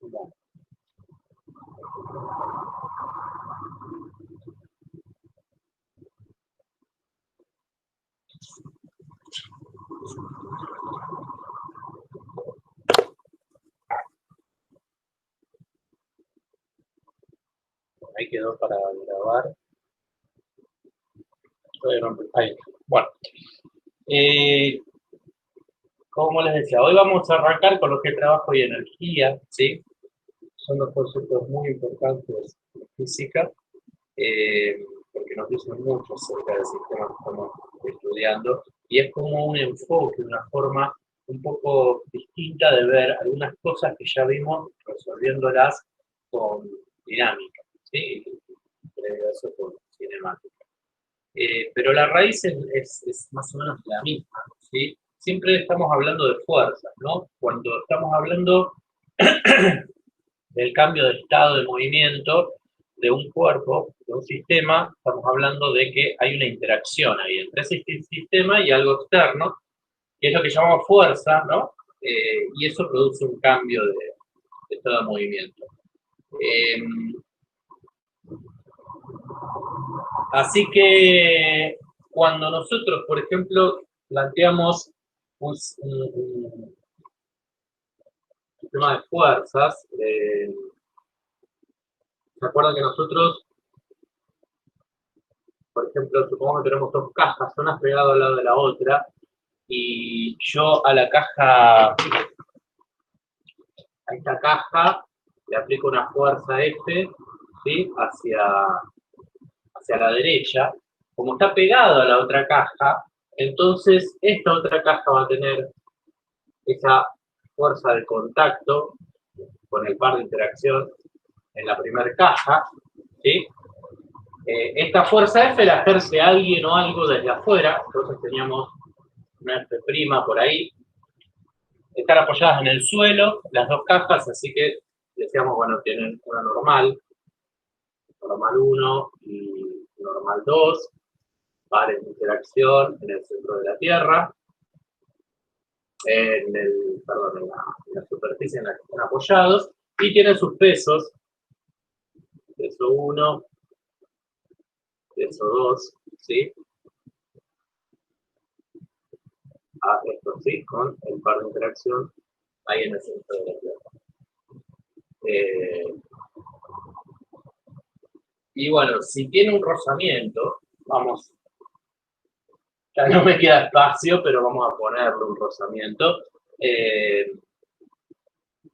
Bueno, ahí quedó para grabar. Ahí. Bueno, como les decía, hoy vamos a arrancar con lo que es trabajo y energía, ¿sí? Son dos conceptos muy importantes de física, porque nos dicen mucho acerca del sistema que estamos estudiando, y es como un enfoque, una forma un poco distinta de ver algunas cosas que ya vimos resolviéndolas con dinámica, ¿sí? Eso con cinemática. Pero la raíz es más o menos la misma, ¿sí? Siempre estamos hablando de fuerzas, ¿no? Cuando estamos hablando del cambio de estado de movimiento de un cuerpo, de un sistema, estamos hablando de que hay una interacción ahí entre ese sistema y algo externo, que es lo que llamamos fuerza, ¿no? Y eso produce un cambio de estado de movimiento. Así que cuando nosotros, por ejemplo, planteamos un sistema de fuerzas, ¿se acuerdan que nosotros, por ejemplo, supongamos que tenemos dos cajas, unas pegadas al lado de la otra, y yo a la caja, a esta caja, le aplico una fuerza F, ¿sí? hacia la derecha, como está pegado a la otra caja, entonces esta otra caja va a tener esa fuerza de contacto con el par de interacción en la primera caja, ¿sí? Esta fuerza F la ejerce alguien o algo desde afuera, entonces teníamos una F' por ahí, están apoyadas en el suelo, las dos cajas, así que decíamos, bueno, tienen una normal 1 y normal 2, pares de interacción en el centro de la Tierra, en la superficie en la que están apoyados, y tienen sus pesos, peso 1, peso 2, ¿sí? Esto sí, con el par de interacción ahí en el centro de la Tierra. Y bueno, si tiene un rozamiento, vamos, ya no me queda espacio, pero vamos a ponerle un rozamiento.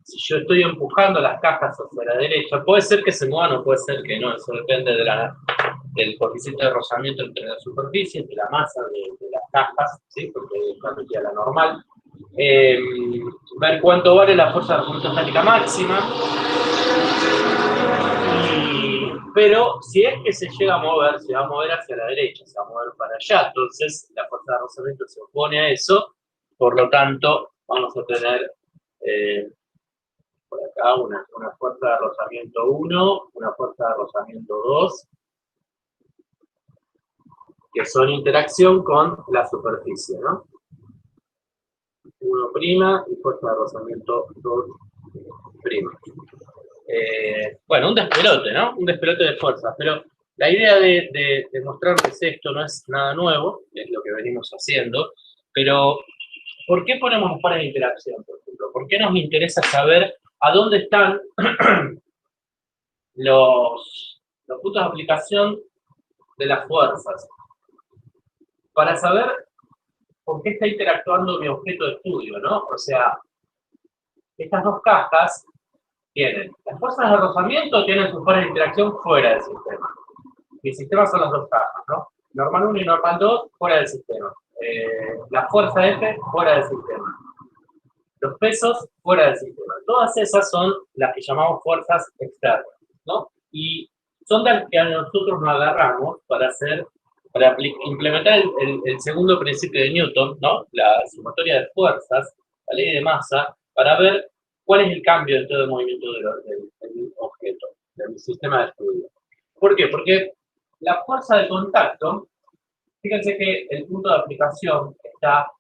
Si yo estoy empujando las cajas hacia la derecha, puede ser que se muevan o puede ser que no, eso depende del coeficiente de rozamiento entre la superficie, entre la masa de las cajas, ¿sí? Porque está metida la normal. Ver cuánto vale la fuerza de rozamiento estática máxima. Pero si es que se llega a mover, se va a mover hacia la derecha, se va a mover para allá, entonces la fuerza de rozamiento se opone a eso, por lo tanto vamos a tener por acá una fuerza de rozamiento 1, una fuerza de rozamiento 2, que son interacción con la superficie, ¿no? 1' y fuerza de rozamiento 2'. Bueno, un despelote, ¿no? Un despelote de fuerzas, pero la idea de mostrarles esto no es nada nuevo, es lo que venimos haciendo, pero ¿por qué ponemos los pares de interacción, por ejemplo? ¿Por qué nos interesa saber a dónde están los puntos de aplicación de las fuerzas? Para saber por qué está interactuando mi objeto de estudio, ¿no? O sea, estas dos cajas tienen las fuerzas de rozamiento, tienen sus pares de interacción fuera del sistema. Mi sistema son las dos cajas, ¿no? Normal 1 y normal 2 fuera del sistema. La fuerza F fuera del sistema. Los pesos fuera del sistema. Todas esas son las que llamamos fuerzas externas, ¿no? Y son las que a nosotros nos agarramos para implementar el segundo principio de Newton, ¿no? La sumatoria de fuerzas, la ley de masa, para ver cuál es el cambio de todo el movimiento del objeto, del sistema de estudio. ¿Por qué? Porque la fuerza de contacto, fíjense que el punto de aplicación está,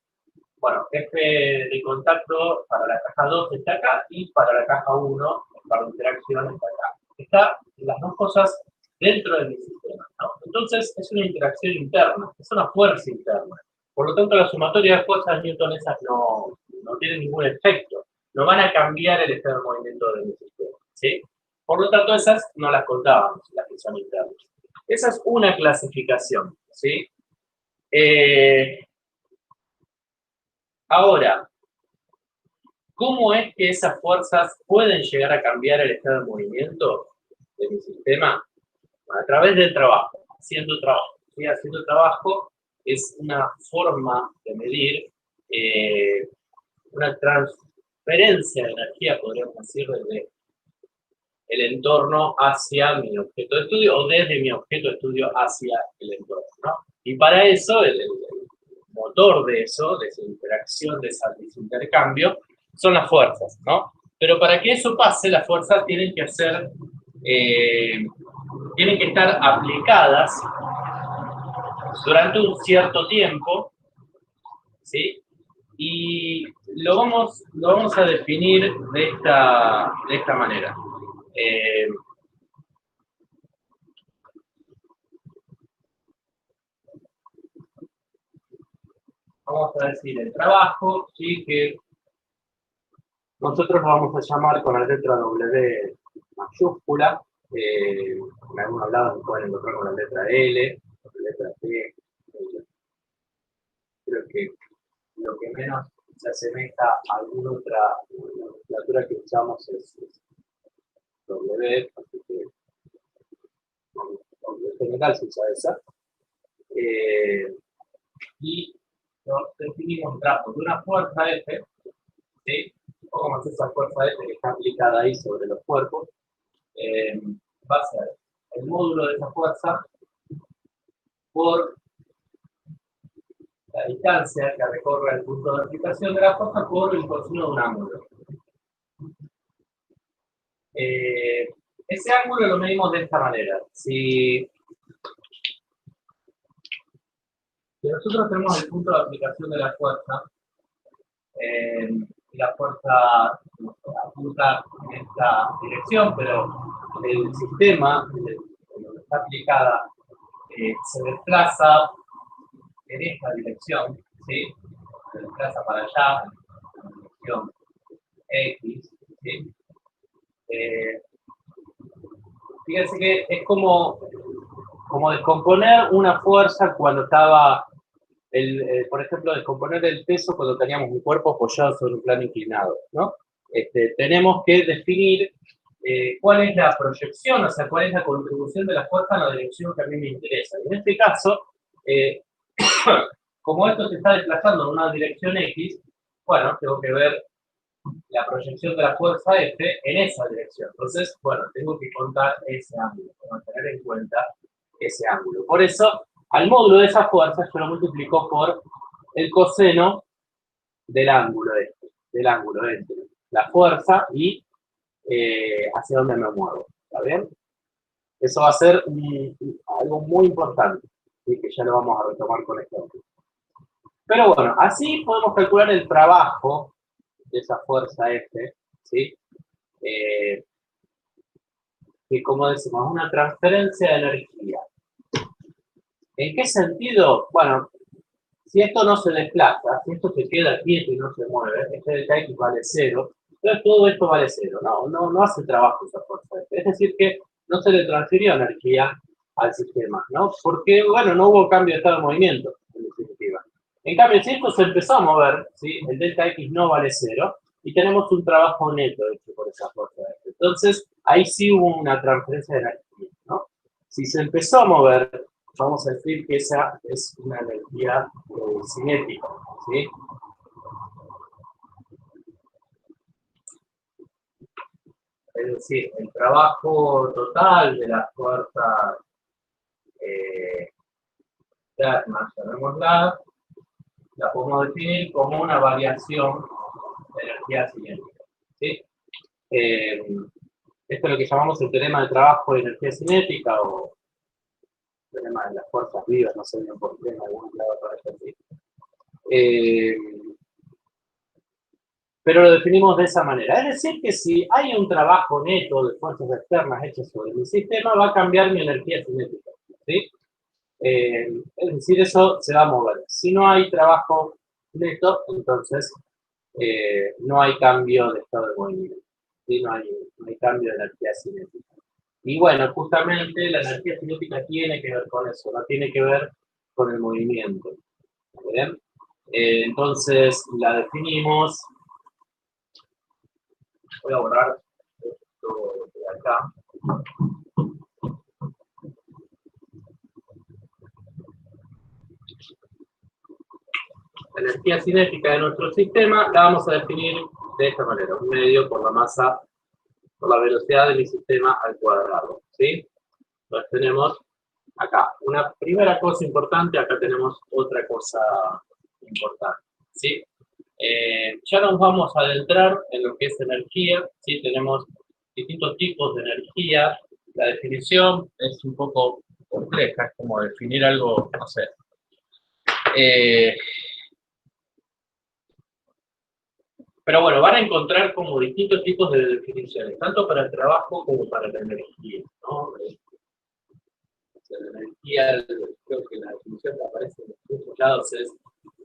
bueno, F de contacto para la caja 2 está acá y para la caja 1 par de interacciones acá. Están las dos cosas dentro de mi sistema, ¿no? Entonces es una interacción interna, es una fuerza interna. Por lo tanto, la sumatoria de fuerzas Newton esas no tienen ningún efecto, no van a cambiar el estado de movimiento de mi sistema, ¿sí? Por lo tanto, esas no las contábamos, las que son internas. Esa es una clasificación, ¿sí? Ahora, ¿cómo es que esas fuerzas pueden llegar a cambiar el estado de movimiento de mi sistema? A través del trabajo, haciendo trabajo. ¿Sí? Haciendo trabajo es una forma de medir una transferencia de energía, podríamos decir, desde el entorno hacia mi objeto de estudio o desde mi objeto de estudio hacia el entorno, ¿no? Y para eso, el motor de eso, de esa interacción, de ese intercambio, son las fuerzas, ¿no? Pero para que eso pase, las fuerzas tienen que ser, tienen que estar aplicadas durante un cierto tiempo, ¿sí? Y lo vamos a definir de esta manera. Vamos a decir el trabajo, ¿sí? Que nosotros lo vamos a llamar con la letra W mayúscula. En algunos lados se pueden encontrar con la letra L, con la letra T. Creo que lo que menos se asemeja a alguna otra nomenclatura que usamos es W, así que en general se usa esa. Y nos definimos un grafo de una fuerza F, ¿sí? O como es esa fuerza F que está aplicada ahí sobre los cuerpos, va a ser el módulo de esa fuerza por la distancia que recorre el punto de aplicación de la fuerza por el coseno de un ángulo. Ese ángulo lo medimos de esta manera. Si nosotros tenemos el punto de aplicación de la fuerza, y la fuerza apunta en esta dirección, pero el sistema donde está aplicada se desplaza en esta dirección, ¿sí? Se desplaza para allá, en la dirección X, ¿sí? Fíjense que es como descomponer una fuerza cuando estaba, por ejemplo, descomponer el peso cuando teníamos un cuerpo apoyado sobre un plano inclinado, ¿no? Tenemos que definir cuál es la proyección, o sea, cuál es la contribución de la fuerza en la dirección que a mí me interesa. Y en este caso, como esto se está desplazando en una dirección X, bueno, tengo que ver la proyección de la fuerza F en esa dirección. Entonces, bueno, tengo que contar ese ángulo, tengo que tener en cuenta ese ángulo. Por eso, al módulo de esa fuerza yo lo multiplico por el coseno del ángulo este, la fuerza y hacia dónde me muevo, ¿está bien? Eso va a ser algo muy importante, ¿sí? Que ya lo vamos a retomar con ejemplo. Pero bueno, así podemos calcular el trabajo de esa fuerza F, ¿sí? Que como decimos, es una transferencia de energía. ¿En qué sentido? Bueno, si esto no se desplaza, si esto se queda quieto y no se mueve, este delta X vale 0, entonces todo esto vale 0, no hace trabajo esa fuerza F. Es decir, que no se le transfirió energía al sistema, ¿no? Porque, bueno, no hubo cambio de estado de movimiento, en definitiva. En cambio, si esto se empezó a mover, ¿sí? El delta X no vale 0, y tenemos un trabajo neto hecho por esa fuerza F. Entonces, ahí sí hubo una transferencia de energía, ¿no? Si se empezó a mover, vamos a decir que esa es una energía cinética, ¿sí? Es decir, el trabajo total de las fuerzas externas, llamémosla, la podemos definir como una variación de energía cinética, ¿sí? Esto es lo que llamamos el teorema de trabajo de energía cinética o el teorema de las fuerzas vivas, no sé bien por qué en algún lado aparece así. pero lo definimos de esa manera. Es decir, que si hay un trabajo neto de fuerzas externas hechas sobre mi sistema, va a cambiar mi energía cinética, ¿sí? Es decir, eso se va a mover. Si no hay trabajo neto, entonces no hay cambio de estado de movimiento, ¿sí? No hay cambio de energía cinética. Y bueno, justamente la energía cinética tiene que ver con eso, no tiene que ver con el movimiento. ¿Bien? Entonces la definimos. Voy a borrar esto de acá. La energía cinética de nuestro sistema la vamos a definir de esta manera: un medio por la masa, por la velocidad de mi sistema al cuadrado, ¿sí? Entonces tenemos acá una primera cosa importante, acá tenemos otra cosa importante, ¿sí? Ya nos vamos a adentrar en lo que es energía, ¿sí? Tenemos distintos tipos de energía. La definición es un poco compleja, es como definir algo, no sé. Pero bueno, van a encontrar como distintos tipos de definiciones, tanto para el trabajo como para la energía, ¿no? La energía, creo que la definición que aparece en muchos lados es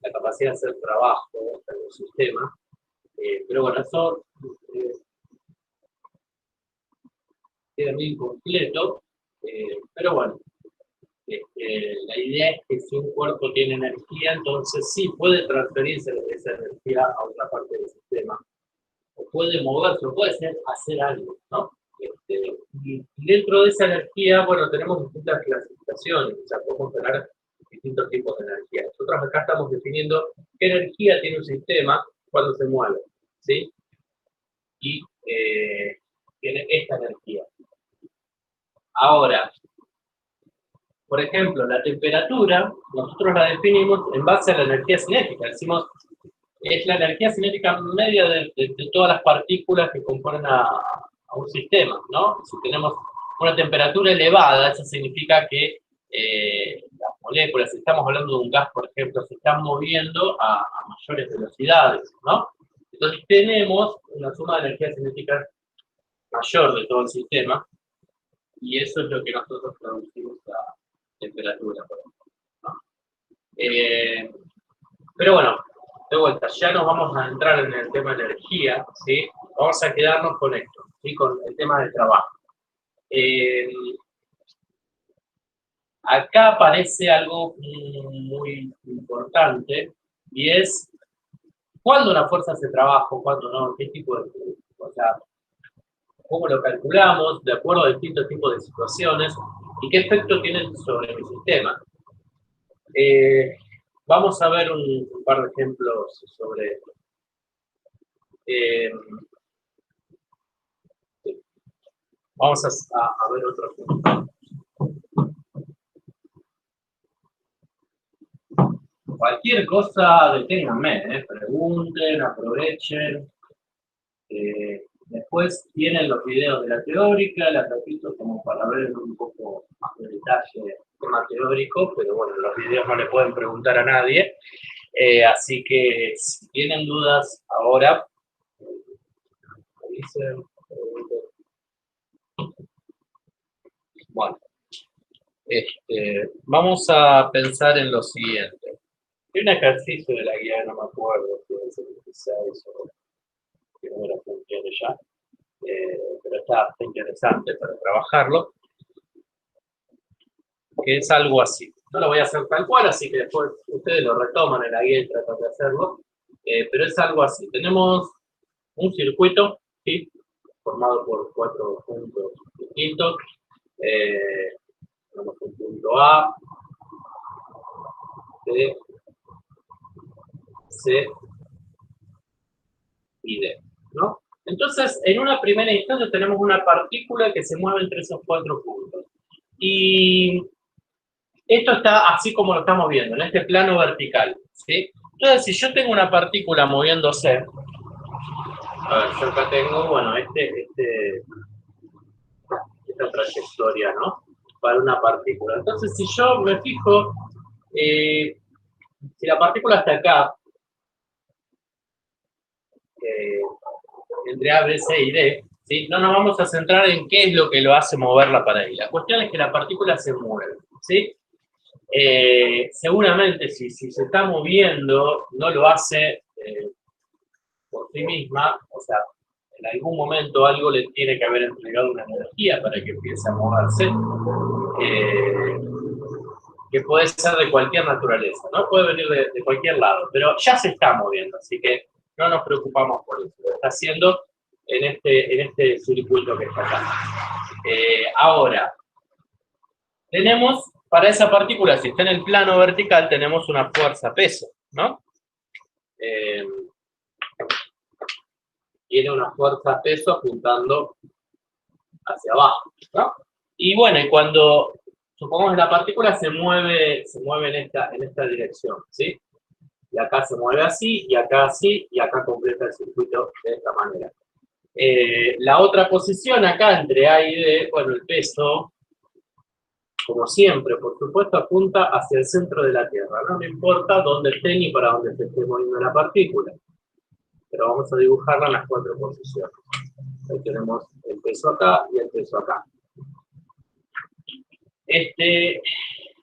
la capacidad de hacer trabajo en un sistema. Pero bueno, eso queda bien completo. Pero bueno, la idea es que si un cuerpo tiene energía, entonces sí puede transferirse esa energía a otra parte del sistema, o puede moverse, o puede hacer algo, ¿no? Y dentro de esa energía, bueno, tenemos distintas clasificaciones, o sea, podemos tener distintos tipos de energía. Nosotros acá estamos definiendo qué energía tiene un sistema cuando se mueve, ¿sí? Y tiene esta energía. Ahora, por ejemplo, la temperatura, nosotros la definimos en base a la energía cinética. Decimos, es la energía cinética media de todas las partículas que componen a un sistema, ¿no? Si tenemos una temperatura elevada, eso significa que las moléculas, si estamos hablando de un gas, por ejemplo, se están moviendo a mayores velocidades, ¿no? Entonces tenemos una suma de energía cinética mayor de todo el sistema, y eso es lo que nosotros traducimos a temperatura, por ejemplo, ¿no? Pero bueno, de vuelta, ya nos vamos a entrar en el tema de energía, ¿sí? Vamos a quedarnos con esto, ¿sí? Con el tema del trabajo. Acá aparece algo muy importante, y es cuándo una fuerza hace trabajo, cuándo no, qué tipo de... O sea, cómo lo calculamos, de acuerdo a distintos tipos de situaciones, y qué efecto tienen sobre mi sistema. Vamos a ver un par de ejemplos sobre esto. Vamos a ver otro ejemplo. Cualquier cosa, deténganme, pregunten, aprovechen. Después tienen los videos de la teórica, la repito como para ver un poco más de detalle el tema teórico, pero bueno, los videos no le pueden preguntar a nadie. Así que si tienen dudas ahora, dicen, bueno, vamos a pensar en lo siguiente. Hay un ejercicio de la guía, no me acuerdo si es el 16 o que no me lo funcione ya, pero está interesante para trabajarlo, que es algo así. No lo voy a hacer tal cual, así que después ustedes lo retoman en la guía y tratan de hacerlo, pero es algo así. Tenemos un circuito, ¿sí? Formado por 4 puntos distintos. Tenemos un punto A, B, C y D, ¿no? Entonces, en una primera instancia tenemos una partícula que se mueve entre esos 4 puntos. Y esto está así como lo estamos viendo, en este plano vertical, ¿sí? Entonces, si yo tengo una partícula moviéndose, a ver, yo acá tengo, bueno, esta trayectoria, ¿no? Para una partícula. Entonces, si yo me fijo, si la partícula está acá, entre A, B, C y D, ¿sí? No nos vamos a centrar en qué es lo que lo hace mover la pared. La cuestión es que la partícula se mueve, ¿sí? Seguramente si se está moviendo, no lo hace por sí misma, o sea, en algún momento algo le tiene que haber entregado una energía para que empiece a moverse, que puede ser de cualquier naturaleza, ¿no? Puede venir de cualquier lado, pero ya se está moviendo, así que no nos preocupamos por eso. Lo está haciendo en este circuito que está acá. Ahora, tenemos, para esa partícula, si está en el plano vertical, tenemos una fuerza-peso, ¿no? Tiene una fuerza-peso apuntando hacia abajo, ¿no? Y bueno, y cuando, supongamos, la partícula se mueve en esta dirección, ¿sí? Y acá se mueve así, y acá completa el circuito de esta manera. La otra posición acá entre A y D, bueno, el peso, como siempre, por supuesto, apunta hacia el centro de la Tierra. No me importa dónde esté ni para dónde se esté moviendo la partícula. Pero vamos a dibujarla en las 4 posiciones. Ahí tenemos el peso acá y el peso acá.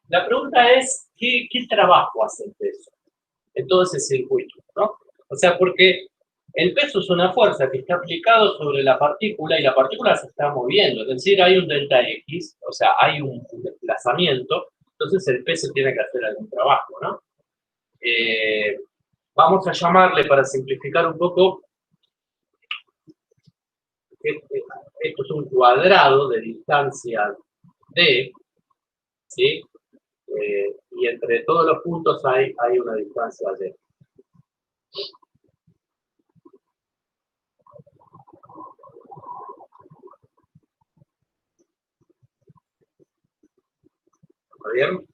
La pregunta es, ¿qué trabajo hace el peso en todo ese circuito, ¿no? O sea, porque el peso es una fuerza que está aplicado sobre la partícula y la partícula se está moviendo, es decir, hay un delta X, o sea, hay un desplazamiento, entonces el peso tiene que hacer algún trabajo, ¿no? Vamos a llamarle, para simplificar un poco, esto es un cuadrado de distancia D, ¿sí? Y entre todos los puntos hay una distancia D. ¿Está bien?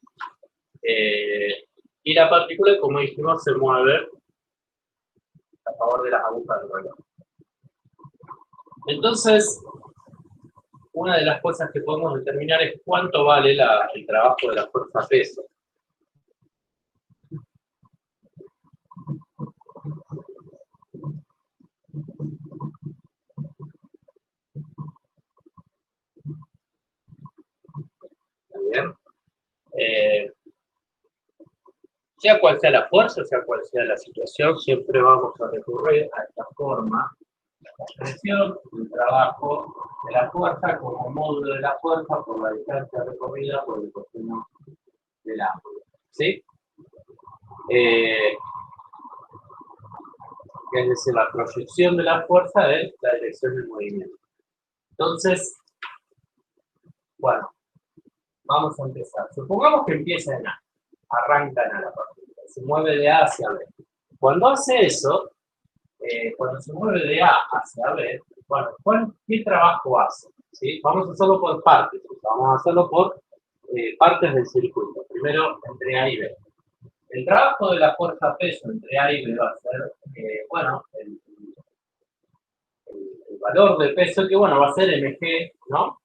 Y la partícula, como dijimos, se mueve a favor de las agujas del reloj. Entonces, una de las cosas que podemos determinar es cuánto vale el trabajo de la fuerza-peso. ¿Está bien? Sea cual sea la fuerza, sea cual sea la situación, siempre vamos a recurrir a esta forma, la expresión del trabajo de la fuerza como módulo de la fuerza por la distancia recorrida por el coseno del ángulo. ¿Sí? Es decir, la proyección de la fuerza es la dirección del movimiento. Entonces, bueno, vamos a empezar. Supongamos que empieza en A, arranca en A la partícula, se mueve de A hacia B. Cuando hace eso, cuando se mueve de A hacia B, bueno, ¿qué trabajo hace? ¿Sí? Vamos a hacerlo por partes, vamos a hacerlo por partes del circuito. Primero, entre A y B. El trabajo de la fuerza-peso entre A y B va a ser, bueno, el valor de peso, que bueno, va a ser mg, ¿no?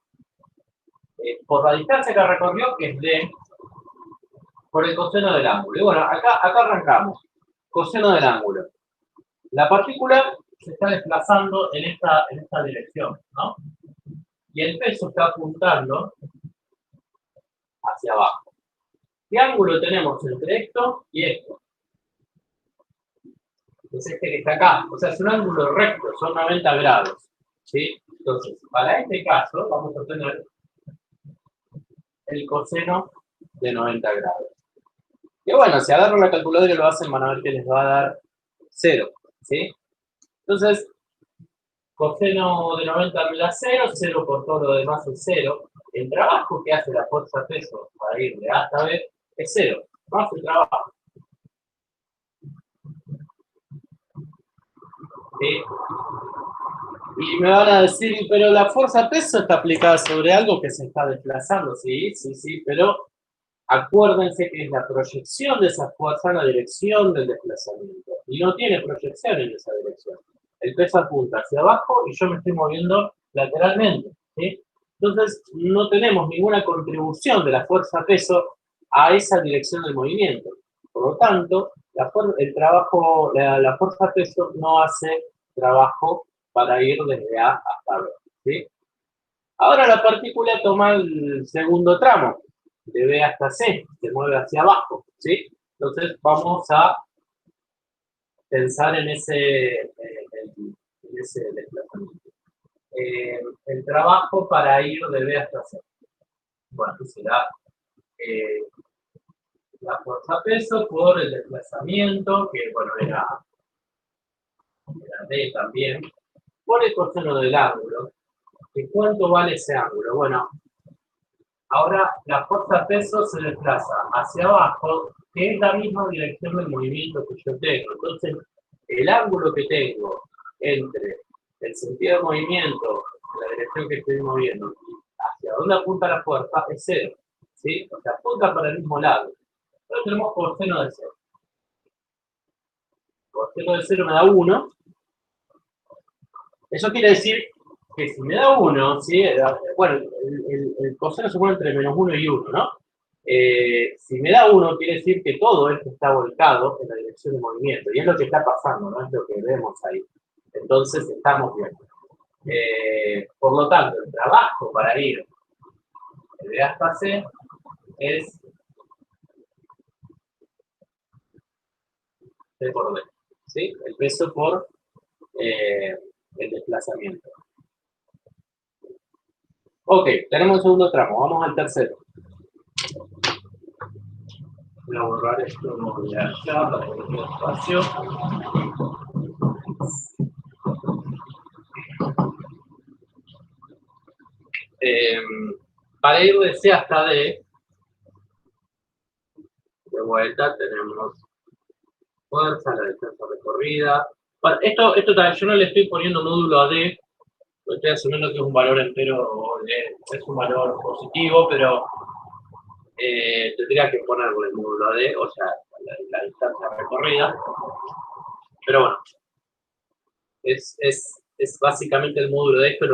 Por la distancia que recorrió, que es d, por el coseno del ángulo. Y bueno, acá arrancamos. Coseno del ángulo. La partícula se está desplazando en esta dirección, ¿no? Y el peso está apuntando hacia abajo. ¿Qué ángulo tenemos entre esto y esto? Es este que está acá. O sea, es un ángulo recto, son 90 grados. ¿Sí? Entonces, para este caso, vamos a tener el coseno de 90 grados. Y bueno, si agarran la calculadora y lo hacen, van a ver que les va a dar 0. ¿Sí? Entonces, coseno de 90 me da 0, 0 por todo lo demás es 0. El trabajo que hace la fuerza-peso para ir de A hasta B es 0. No hace trabajo. ¿Sí? Y me van a decir, pero la fuerza-peso está aplicada sobre algo que se está desplazando. Sí, pero acuérdense que es la proyección de esa fuerza en la dirección del desplazamiento. Y no tiene proyección en esa dirección. El peso apunta hacia abajo y yo me estoy moviendo lateralmente. ¿Sí? Entonces, no tenemos ninguna contribución de la fuerza-peso a esa dirección del movimiento. Por lo tanto, el trabajo, la fuerza-peso no hace trabajo para ir desde A hasta B, ¿sí? Ahora la partícula toma el segundo tramo, de B hasta C, se mueve hacia abajo, ¿sí? Entonces vamos a pensar en ese desplazamiento. El trabajo para ir de B hasta C. Bueno, será la fuerza peso por el desplazamiento, que bueno, era D también, por el coseno del ángulo. ¿Y cuánto vale ese ángulo? Bueno, ahora la fuerza peso se desplaza hacia abajo, que es la misma dirección del movimiento que yo tengo. Entonces, el ángulo que tengo entre el sentido de movimiento, la dirección que estoy moviendo, y hacia dónde apunta la fuerza, es cero, ¿sí? O sea, apunta para el mismo lado. Entonces tenemos coseno de cero. Coseno de cero me da 1. Eso quiere decir que si me da 1, ¿sí? Bueno, el coseno se mueve entre menos 1 y 1, ¿no? Si me da 1, quiere decir que todo esto está volcado en la dirección de movimiento. Y es lo que está pasando, ¿no? Es lo que vemos ahí. Entonces, estamos bien. Por lo tanto, el trabajo para ir de B hasta C es C por D, ¿sí? El peso por el desplazamiento. Ok, tenemos el segundo tramo, vamos al tercero. Voy a borrar esto de acá para que no espacio. Para ir de C hasta D, de vuelta tenemos fuerza, la distancia recorrida. Bueno, esto también, yo no le estoy poniendo módulo a D, estoy asumiendo que es un valor entero, es un valor positivo, pero tendría que ponerle el módulo a D, o sea, la distancia recorrida. Pero bueno, es básicamente el módulo de esto.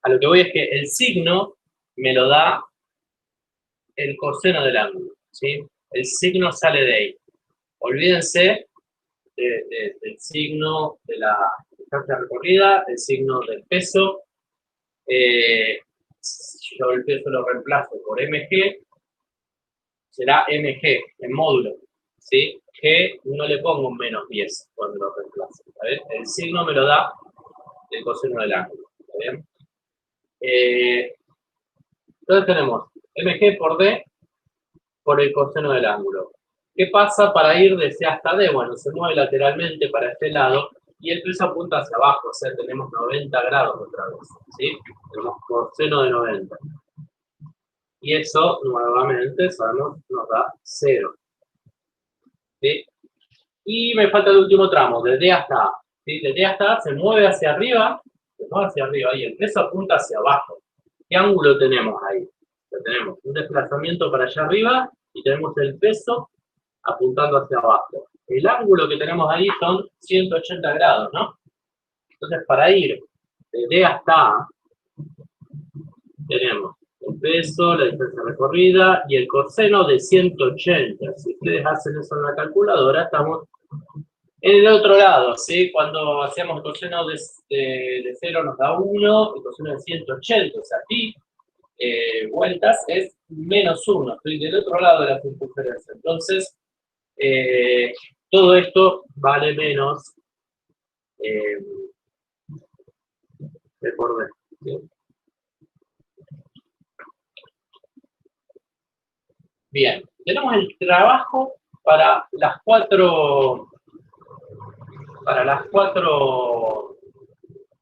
A lo que voy es que el signo me lo da el coseno del ángulo, ¿sí? El signo sale de ahí. Olvídense del signo de la distancia recorrida, el signo del peso. Yo el peso lo reemplazo por mg, será mg en módulo, ¿sí? G no le pongo un menos 10 cuando lo reemplazo, ¿sabes? El signo me lo da el coseno del ángulo, ¿está bien? Entonces tenemos mg por d por el coseno del ángulo. ¿Qué pasa para ir de C hasta D? Bueno, se mueve lateralmente para este lado y el peso apunta hacia abajo, o sea, tenemos 90 grados otra vez, ¿sí? Tenemos coseno de 90. Y eso, nuevamente, sabemos, nos da 0. ¿Sí? Y me falta el último tramo, de D hasta A. ¿Sí? De D hasta A se mueve hacia arriba, y el peso apunta hacia abajo. ¿Qué ángulo tenemos ahí? Tenemos un desplazamiento para allá arriba y tenemos el peso apuntando hacia abajo. El ángulo que tenemos ahí son 180 grados, ¿no? Entonces, para ir de D hasta A, tenemos el peso, la distancia recorrida y el coseno de 180. Si ustedes hacen eso en la calculadora, estamos en el otro lado, ¿sí? Cuando hacemos el coseno de 0 nos da 1, el coseno de 180, o sea, aquí vueltas es menos 1, estoy del otro lado de la circunferencia. Entonces, todo esto vale menos de por D, ¿sí? Bien, tenemos el trabajo para las cuatro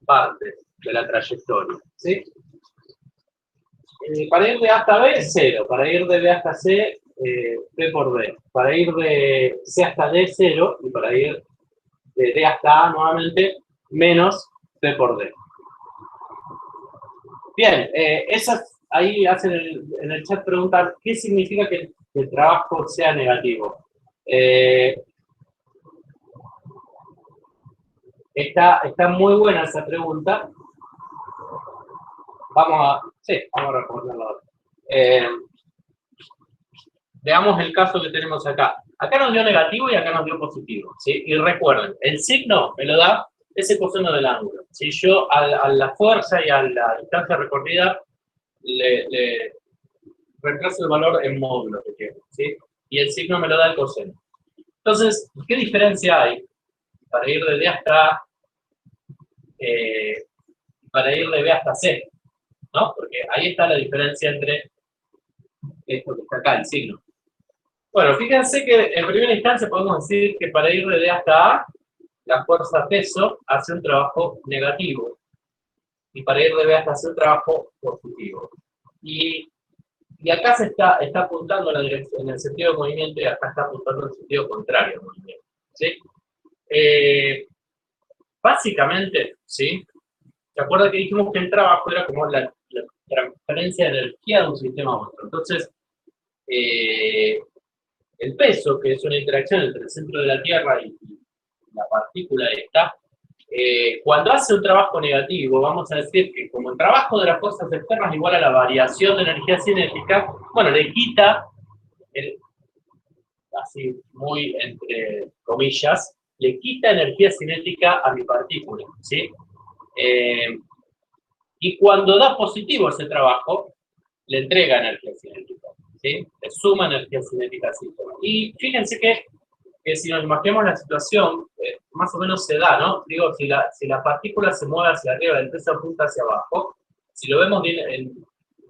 partes de la trayectoria, ¿sí? Para ir de A hasta B, 0. Para ir de B hasta C, B por D. Para ir de C hasta D, 0. Y para ir de D hasta A, nuevamente, menos B por D. Bien, ahí hacen en el chat preguntan qué significa que el trabajo sea negativo. Está muy buena esa pregunta. Vamos a responderla ahora. Veamos el caso que tenemos acá. Acá nos dio negativo y acá nos dio positivo, ¿sí? Y recuerden, el signo me lo da ese coseno del ángulo. Si yo a la fuerza y a la distancia recorrida le reemplazo el valor en módulo que quiero, ¿sí? Y el signo me lo da el coseno. Entonces, ¿qué diferencia hay para ir de D hasta para ir de B hasta C? ¿No? Porque ahí está la diferencia entre esto que está acá, el signo. Bueno, fíjense que en primera instancia podemos decir que para ir de D hasta A, la fuerza peso hace un trabajo negativo. Y para ir de B hasta C un trabajo positivo. Y acá se está apuntando en la dirección, en el sentido de movimiento, y acá está apuntando en el sentido contrario al movimiento. ¿Sí? Básicamente, ¿sí? ¿Se acuerda que dijimos que el trabajo era como la transferencia de energía de un sistema a otro? Entonces, el peso, que es una interacción entre el centro de la Tierra y la partícula esta, cuando hace un trabajo negativo, vamos a decir que como el trabajo de las fuerzas externas es igual a la variación de energía cinética, bueno, le quita, así muy entre comillas, le quita energía cinética a mi partícula, ¿sí? Y cuando da positivo ese trabajo, le entrega energía cinética, ¿sí? Le suma energía cinética al sistema. Y fíjense que si nos imaginamos la situación, más o menos se da, ¿no? Digo, si la partícula se mueve hacia arriba, el peso apunta hacia abajo, si lo vemos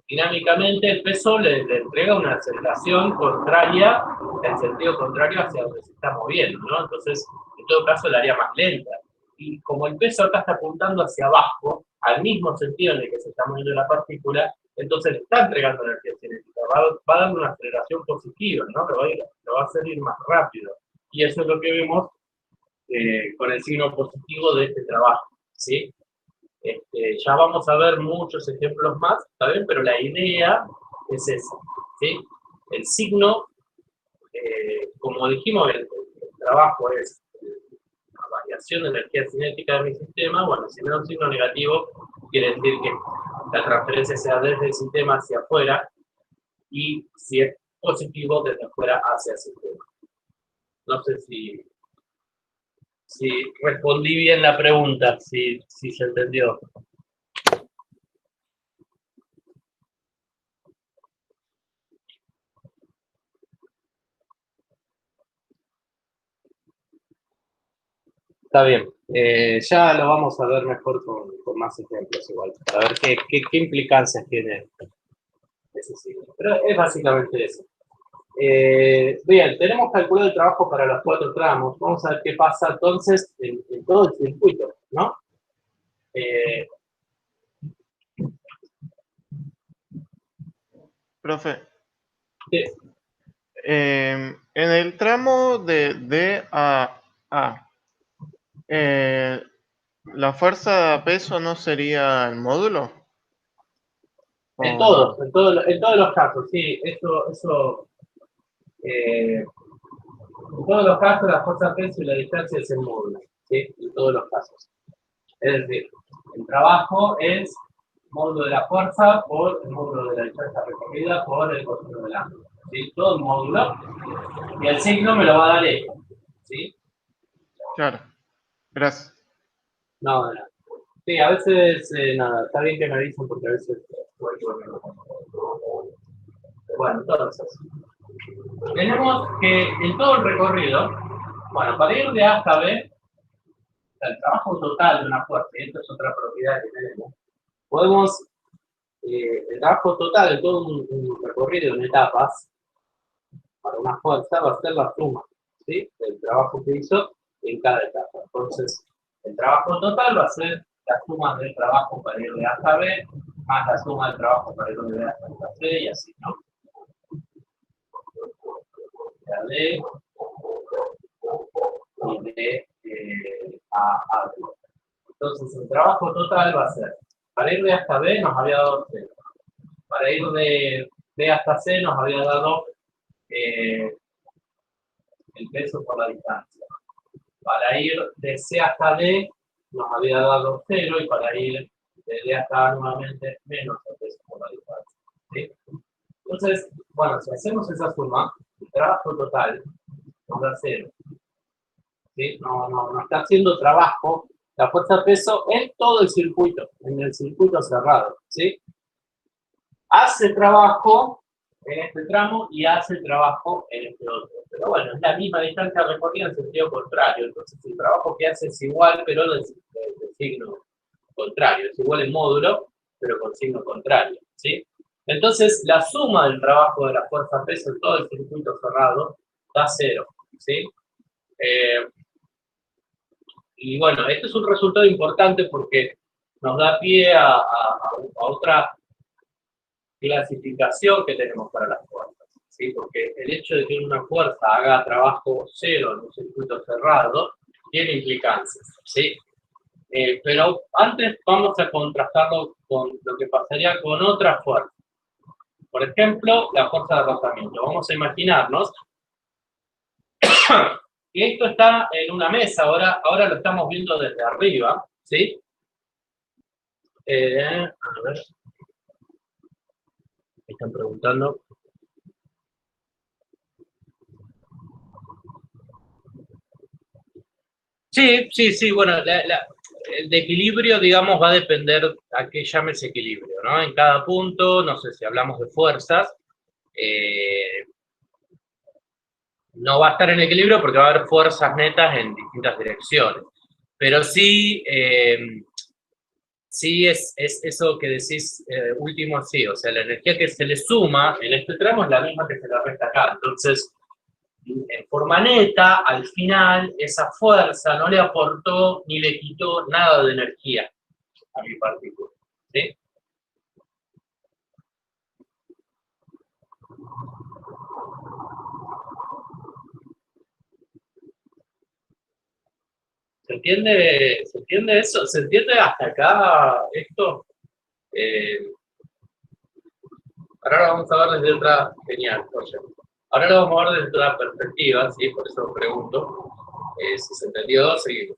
dinámicamente, el peso le entrega una aceleración contraria, en sentido contrario hacia donde se está moviendo, ¿no? Entonces, en todo caso, la haría más lenta. Y como el peso acá está apuntando hacia abajo, al mismo sentido en el que se está moviendo la partícula, entonces le está entregando energía cinética, va a dar una aceleración positiva, ¿no? Lo va a hacer ir más rápido. Y eso es lo que vemos con el signo positivo de este trabajo, ¿sí? Ya vamos a ver muchos ejemplos más, ¿está bien? Pero la idea es esa, ¿sí? El signo, como dijimos, el trabajo es la variación de energía cinética de mi sistema. Bueno, si me da un signo negativo, quiere decir que la transferencia sea desde el sistema hacia afuera, y si es positivo, desde afuera hacia el sistema. No sé si respondí bien la pregunta, si se entendió. Está bien. Ya lo vamos a ver mejor con más ejemplos igual, para ver qué implicancias tiene ese signo. Pero es básicamente eso. Bien, tenemos calculado el trabajo para los 4 tramos. Vamos a ver qué pasa entonces en todo el circuito, ¿no? Profe, Sí. en el tramo de D a A, ¿la fuerza de peso no sería el módulo? En todos los casos, sí. En todos los casos, la fuerza peso y la distancia es el módulo, ¿sí? En todos los casos. Es decir, el trabajo es módulo de la fuerza por el módulo de la distancia recorrida por el coseno del ángulo, ¿sí? Todo el módulo. Y el signo me lo va a dar esto, ¿sí? Claro, gracias. No. Sí, a veces, nada, está bien que me avisen porque a veces... Bueno, entonces, tenemos que en todo el recorrido, bueno, para ir de A hasta B, el trabajo total de una fuerza, y esta es otra propiedad que tenemos, podemos, el trabajo total de todo un recorrido en etapas, para una fuerza, va a ser la suma, ¿sí? Del trabajo que hizo en cada etapa. Entonces, el trabajo total va a ser la suma del trabajo para ir de A hasta B, más la suma del trabajo para ir de B hasta C, y así, ¿no? De y de A. Entonces, el trabajo total va a ser, para ir de A hasta B nos había dado 0. Para ir de B hasta C nos había dado el peso por la distancia. Para ir de C hasta D nos había dado 0, y para ir de D hasta A nuevamente menos el peso por la distancia, ¿sí? Entonces, bueno, si hacemos esa suma, el trabajo total nos da 0. ¿Sí? No está haciendo trabajo, la fuerza de peso en todo el circuito, en el circuito cerrado, ¿sí? Hace trabajo en este tramo y hace trabajo en este otro. Pero bueno, es la misma distancia recorrida en sentido contrario. Entonces el trabajo que hace es igual, pero de signo contrario. Es igual en módulo, pero con signo contrario, ¿sí? Entonces la suma del trabajo de la fuerza peso en todo el circuito cerrado da 0, ¿sí? Y bueno, este es un resultado importante porque nos da pie a otra clasificación que tenemos para las fuerzas, ¿sí? Porque el hecho de que una fuerza haga trabajo 0 en un circuito cerrado tiene implicancias, ¿sí? Pero antes vamos a contrastarlo con lo que pasaría con otra fuerza. Por ejemplo, la fuerza de rozamiento. Vamos a imaginarnos que esto está en una mesa, ahora lo estamos viendo desde arriba, ¿sí? A ver, me están preguntando. Sí, bueno, el de equilibrio, digamos, va a depender a qué llames equilibrio, ¿no? En cada punto, no sé si hablamos de fuerzas, no va a estar en equilibrio porque va a haber fuerzas netas en distintas direcciones. Pero sí, sí es eso que decís último, sí, o sea, la energía que se le suma en este tramo es la misma que se le resta acá. Entonces, en forma neta, al final, esa fuerza no le aportó ni le quitó nada de energía a mi partícula, ¿sí? Se entiende eso? ¿Se entiende hasta acá esto? Ahora lo vamos a ver desde otra, genial, oye. Ahora lo vamos a ver desde otra perspectiva, ¿sí? Por eso pregunto. Si se entendió, seguimos.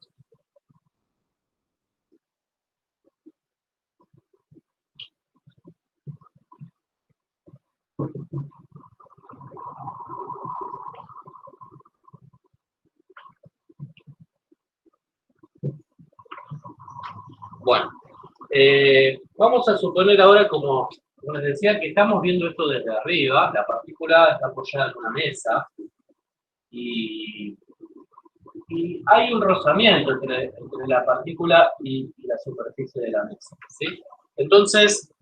Bueno, vamos a suponer ahora, como les decía, que estamos viendo esto desde arriba, la partícula está apoyada en una mesa y hay un rozamiento entre la partícula y la superficie de la mesa, ¿sí? Entonces,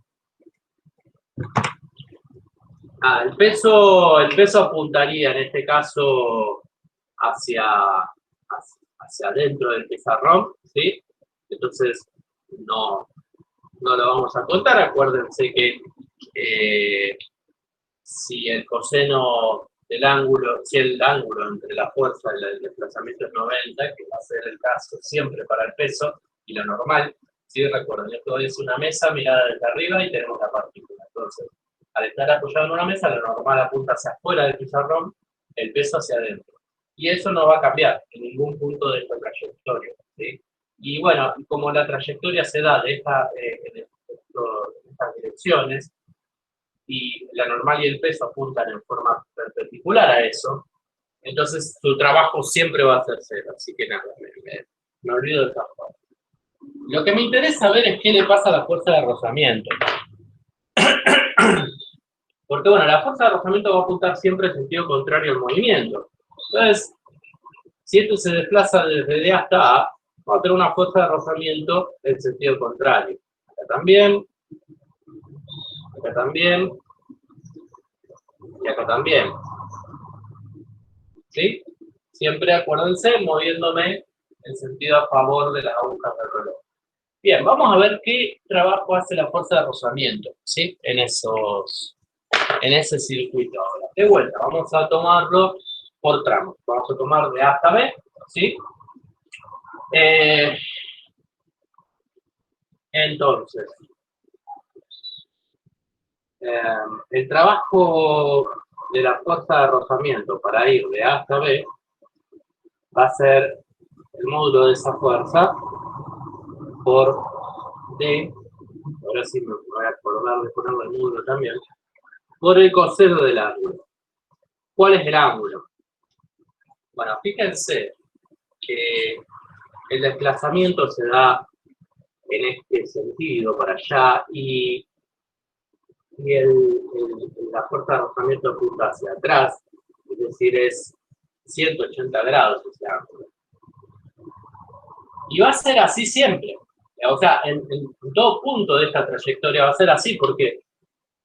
el peso apuntaría en este caso hacia adentro del pizarrón, ¿sí? Entonces, no lo vamos a contar. Acuérdense que si el coseno del ángulo, si el ángulo entre la fuerza y el desplazamiento es 90, que va a ser el caso siempre para el peso, y lo normal, ¿sí? Recuerden, esto es una mesa mirada desde arriba y tenemos la partícula. Entonces, al estar apoyado en una mesa, lo normal apunta hacia afuera del pizarrón, el peso hacia adentro. Y eso no va a cambiar en ningún punto de esta trayectoria, ¿sí? Y bueno, como la trayectoria se da de en estas direcciones, y la normal y el peso apuntan en forma perpendicular a eso, entonces tu trabajo siempre va a ser 0, así que nada, me olvido de esa forma. Lo que me interesa ver es qué le pasa a la fuerza de rozamiento. Porque bueno, la fuerza de rozamiento va a apuntar siempre en sentido contrario al movimiento. Entonces, si esto se desplaza desde D hasta A, va a tener una fuerza de rozamiento en sentido contrario. Acá también, y acá también. ¿Sí? Siempre acuérdense moviéndome en sentido a favor de las agujas del reloj. Bien, vamos a ver qué trabajo hace la fuerza de rozamiento, ¿sí? En ese circuito ahora. De vuelta, vamos a tomarlo por tramos. Vamos a tomar de A hasta B, ¿sí? Entonces, el trabajo de la fuerza de rozamiento para ir de A hasta B va a ser el módulo de esa fuerza por D, ahora sí me voy a acordar de ponerle el módulo también, por el coseno del ángulo. ¿Cuál es el ángulo? Bueno, fíjense que el desplazamiento se da en este sentido, para allá, y la fuerza de rozamiento apunta hacia atrás, es decir, es 180 grados ese ángulo. Y va a ser así siempre. O sea, en todo punto de esta trayectoria va a ser así, porque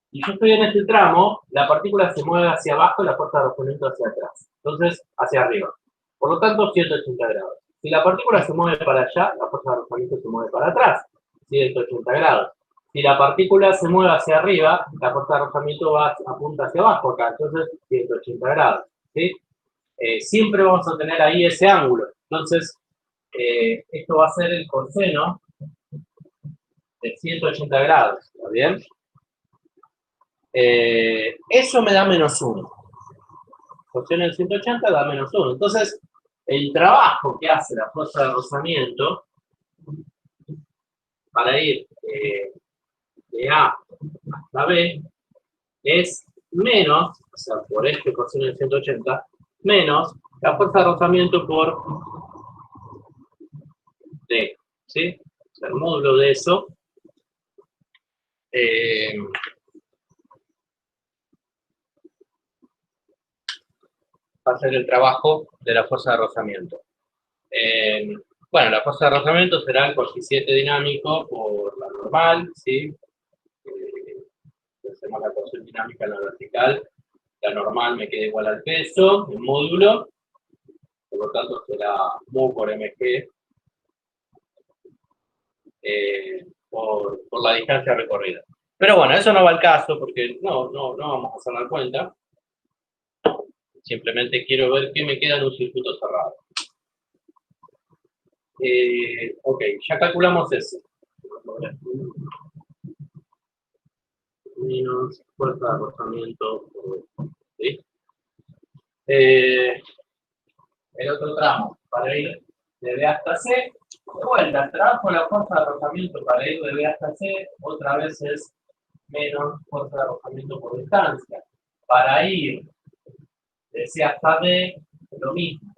si yo estoy en este tramo, la partícula se mueve hacia abajo y la fuerza de rozamiento hacia atrás. Entonces, hacia arriba. Por lo tanto, 180 grados. Si la partícula se mueve para allá, la fuerza de rozamiento se mueve para atrás, 180 grados. Si la partícula se mueve hacia arriba, la fuerza de rozamiento apunta hacia abajo acá, entonces 180 grados. ¿Sí? Siempre vamos a tener ahí ese ángulo. Entonces, esto va a ser el coseno de 180 grados, ¿está bien? Eso me da menos 1. Coseno de 180 da menos 1. Entonces, el trabajo que hace la fuerza de rozamiento para ir de A hasta B es menos, o sea, por este coseno de 180, menos la fuerza de rozamiento por D, ¿sí? O sea, el módulo de eso va a ser el trabajo de la fuerza de rozamiento. Bueno, la fuerza de rozamiento será el coeficiente dinámico por la normal, ¿sí? Hacemos la ecuación dinámica en la vertical, la normal me queda igual al peso, el módulo, por lo tanto será mu por mg por la distancia recorrida. Pero bueno, eso no va al caso porque no vamos a hacer la cuenta. Simplemente quiero ver qué me queda en un circuito cerrado. Ok, ya calculamos eso. Menos fuerza de rozamiento. ¿Sí? El otro tramo, para ir de B hasta C. De vuelta, el trabajo de la fuerza de rozamiento para ir de B hasta C, otra vez es menos fuerza de rozamiento por distancia. Para ir de C hasta D, lo mismo.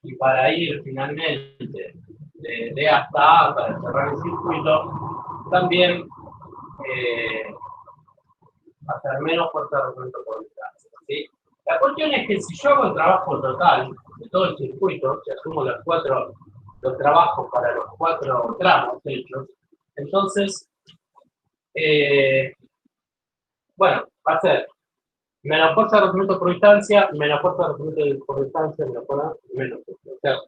Y para ir finalmente de D hasta A, para cerrar el circuito, también hacer menos fuerza de rozamiento por distancia. ¿Sí? La cuestión es que si yo hago el trabajo total de todo el circuito, si asumo los trabajos para los 4 tramos hechos, entonces, bueno, va a ser menos fuerza de rozamiento por distancia, menos fuerza de rozamiento por distancia, menos. O sea,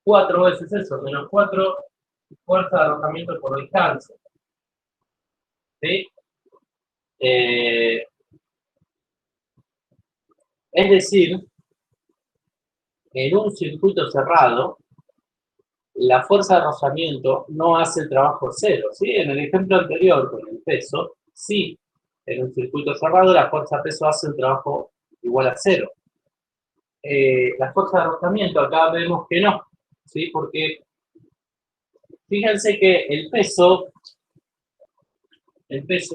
4 veces eso, menos 4 fuerza de rozamiento por distancia. ¿Sí? Es decir, en un circuito cerrado, la fuerza de rozamiento no hace el trabajo cero, ¿sí? En el ejemplo anterior, con el peso, sí, en un circuito cerrado la fuerza peso hace el trabajo igual a 0. La fuerza de rozamiento acá vemos que no, ¿sí? Porque fíjense que el peso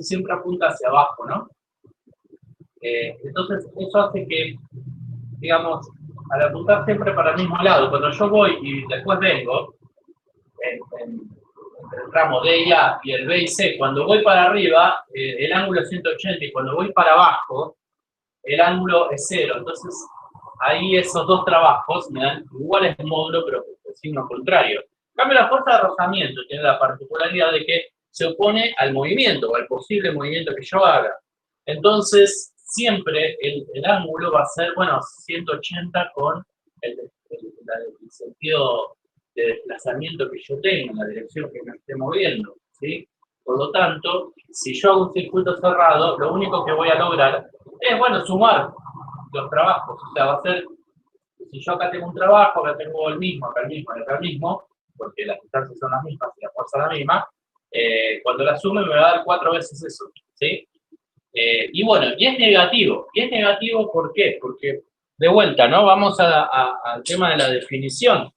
siempre apunta hacia abajo, ¿no? Entonces, eso hace que, digamos, al apuntar siempre para el mismo lado, cuando yo voy y después vengo, entre el tramo D y A y el B y C, cuando voy para arriba, el ángulo es 180, y cuando voy para abajo, el ángulo es 0. Entonces, ahí esos dos trabajos me dan igual el módulo, pero con el signo contrario. En cambio, la fuerza de rozamiento tiene la particularidad de que se opone al movimiento, o al posible movimiento que yo haga. Entonces, siempre el ángulo va a ser, bueno, 180 con el sentido de desplazamiento que yo tengo, en la dirección que me esté moviendo, ¿sí? Por lo tanto, si yo hago un circuito cerrado, lo único que voy a lograr es, bueno, sumar los trabajos. O sea, va a ser, si yo acá tengo un trabajo, acá tengo el mismo, acá el mismo, acá el mismo, porque las distancias son las mismas y la fuerza es la misma, cuando la sume me va a dar 4 veces eso, ¿sí? Y bueno, y es negativo. ¿Y es negativo por qué? Porque, de vuelta, ¿no? Vamos al tema de la definición.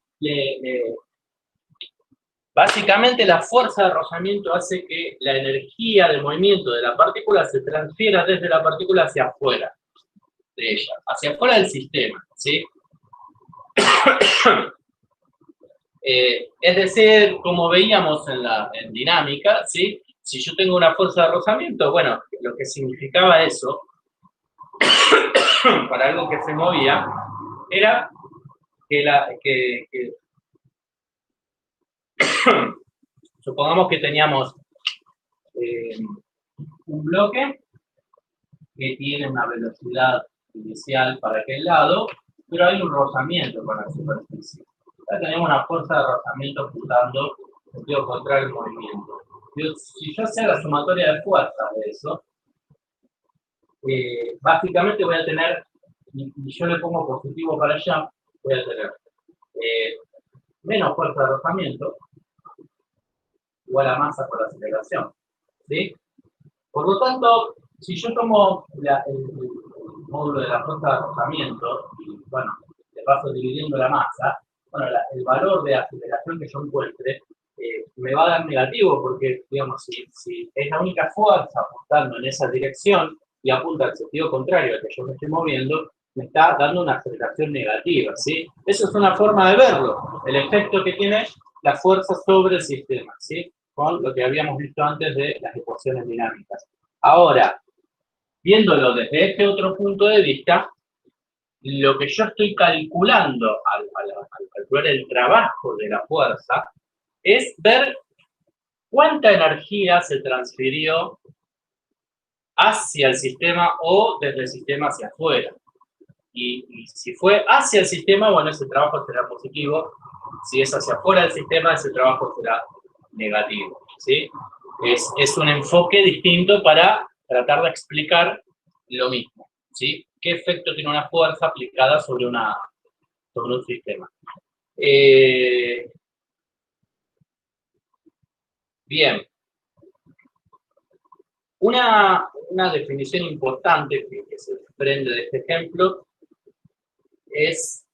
Básicamente, la fuerza de rozamiento hace que la energía de movimiento de la partícula se transfiera desde la partícula hacia afuera de ella, hacia afuera del sistema, ¿sí? Es decir, como veíamos en dinámica, ¿sí? Si yo tengo una fuerza de rozamiento, bueno, lo que significaba eso, para algo que se movía, era que supongamos que teníamos eh, un bloque que tiene una velocidad inicial para aquel lado, pero hay un rozamiento con la superficie. Ya tenemos una fuerza de rozamiento ocultando en sentido contrario al movimiento. Si yo sé la sumatoria de fuerzas de eso, básicamente voy a tener, y yo le pongo positivo para allá, voy a tener menos fuerza de rozamiento igual a masa por aceleración. ¿Sí? Por lo tanto, si yo tomo el módulo de la fuerza de rozamiento y, bueno, de paso dividiendo la masa, bueno, el valor de aceleración que yo encuentre me va a dar negativo porque, digamos, si es la única fuerza apuntando en esa dirección y apunta al sentido contrario al que yo me estoy moviendo, me está dando una aceleración negativa, ¿sí? Eso es una forma de verlo, el efecto que tiene la fuerza sobre el sistema, ¿sí? Con lo que habíamos visto antes de las ecuaciones dinámicas. Ahora, viéndolo desde este otro punto de vista, lo que yo estoy calculando al calcular el trabajo de la fuerza es ver cuánta energía se transfirió hacia el sistema o desde el sistema hacia afuera. Y si fue hacia el sistema, bueno, ese trabajo será positivo. Si es hacia afuera del sistema, ese trabajo será negativo. ¿Sí? Es un enfoque distinto para tratar de explicar lo mismo. ¿Sí? ¿Qué efecto tiene una fuerza aplicada sobre un sistema? Bien. Una definición importante que se desprende de este ejemplo es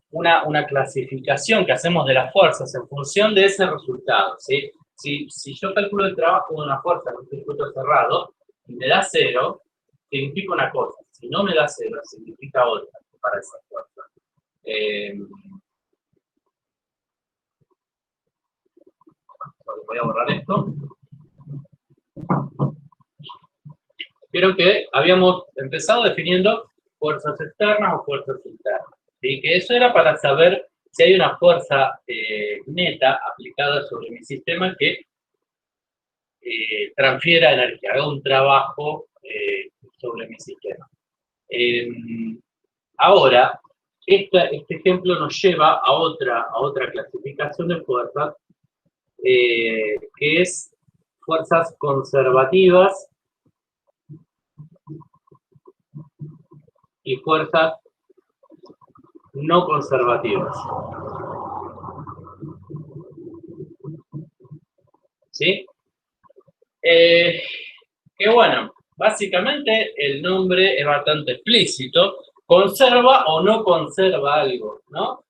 una clasificación que hacemos de las fuerzas en función de ese resultado. ¿Sí? Si yo calculo el trabajo de una fuerza en un circuito cerrado y me da 0, significa una cosa. Si no me da 0, significa otra para esa fuerza. Voy a borrar esto. Vieron que habíamos empezado definiendo fuerzas externas o fuerzas internas. ¿Sí? Que eso era para saber si hay una fuerza neta aplicada sobre mi sistema que transfiera energía, haga un trabajo sobre mi sistema. Ahora, este ejemplo nos lleva a otra clasificación de fuerzas, que es fuerzas conservativas y fuerzas no conservativas. ¿Sí? Que bueno, básicamente el nombre es bastante explícito, conserva o no conserva algo, ¿no?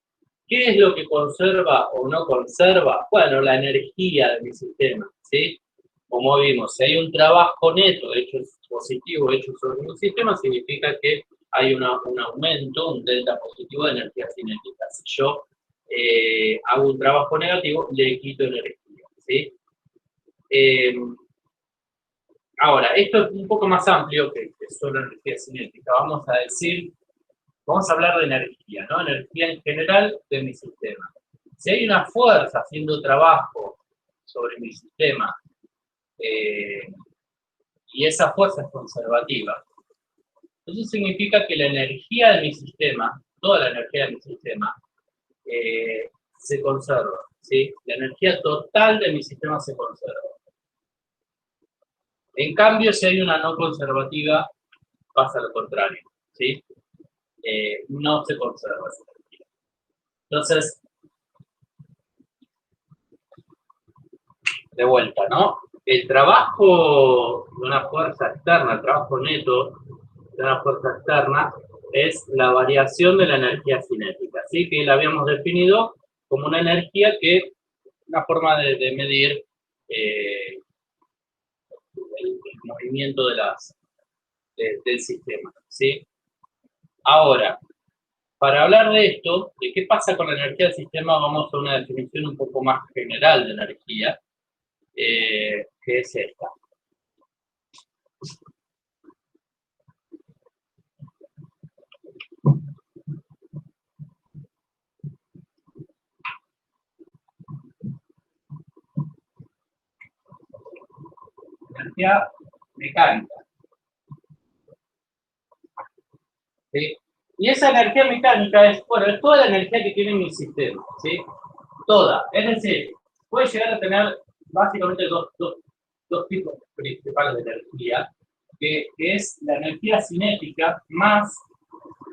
¿Qué es lo que conserva o no conserva? Bueno, la energía de mi sistema, ¿sí? Como vimos, si hay un trabajo neto hecho positivo hecho sobre un sistema, significa que hay un aumento, un delta positivo de energía cinética. Si yo hago un trabajo negativo, le quito energía, ¿sí? Ahora, esto es un poco más amplio que solo energía cinética. Vamos a hablar de energía, ¿no? Energía en general de mi sistema. Si hay una fuerza haciendo trabajo sobre mi sistema y esa fuerza es conservativa, eso significa que la energía de mi sistema, toda la energía de mi sistema, se conserva, ¿sí? La energía total de mi sistema se conserva. En cambio, si hay una no conservativa, pasa lo contrario, ¿sí? No se conserva esa energía. Entonces, de vuelta, ¿no? El trabajo de una fuerza externa, el trabajo neto de una fuerza externa, es la variación de la energía cinética, ¿sí? Que la habíamos definido como una energía que, una forma de medir el movimiento del sistema, ¿sí? Ahora, Para hablar de esto, de qué pasa con la energía del sistema, vamos a una definición un poco más general de energía, que es esta. Energía mecánica. ¿Sí? Y esa energía mecánica es, bueno, es toda la energía que tiene mi sistema, ¿sí? Toda. Es decir, puede llegar a tener básicamente dos tipos principales de energía, que es la energía cinética más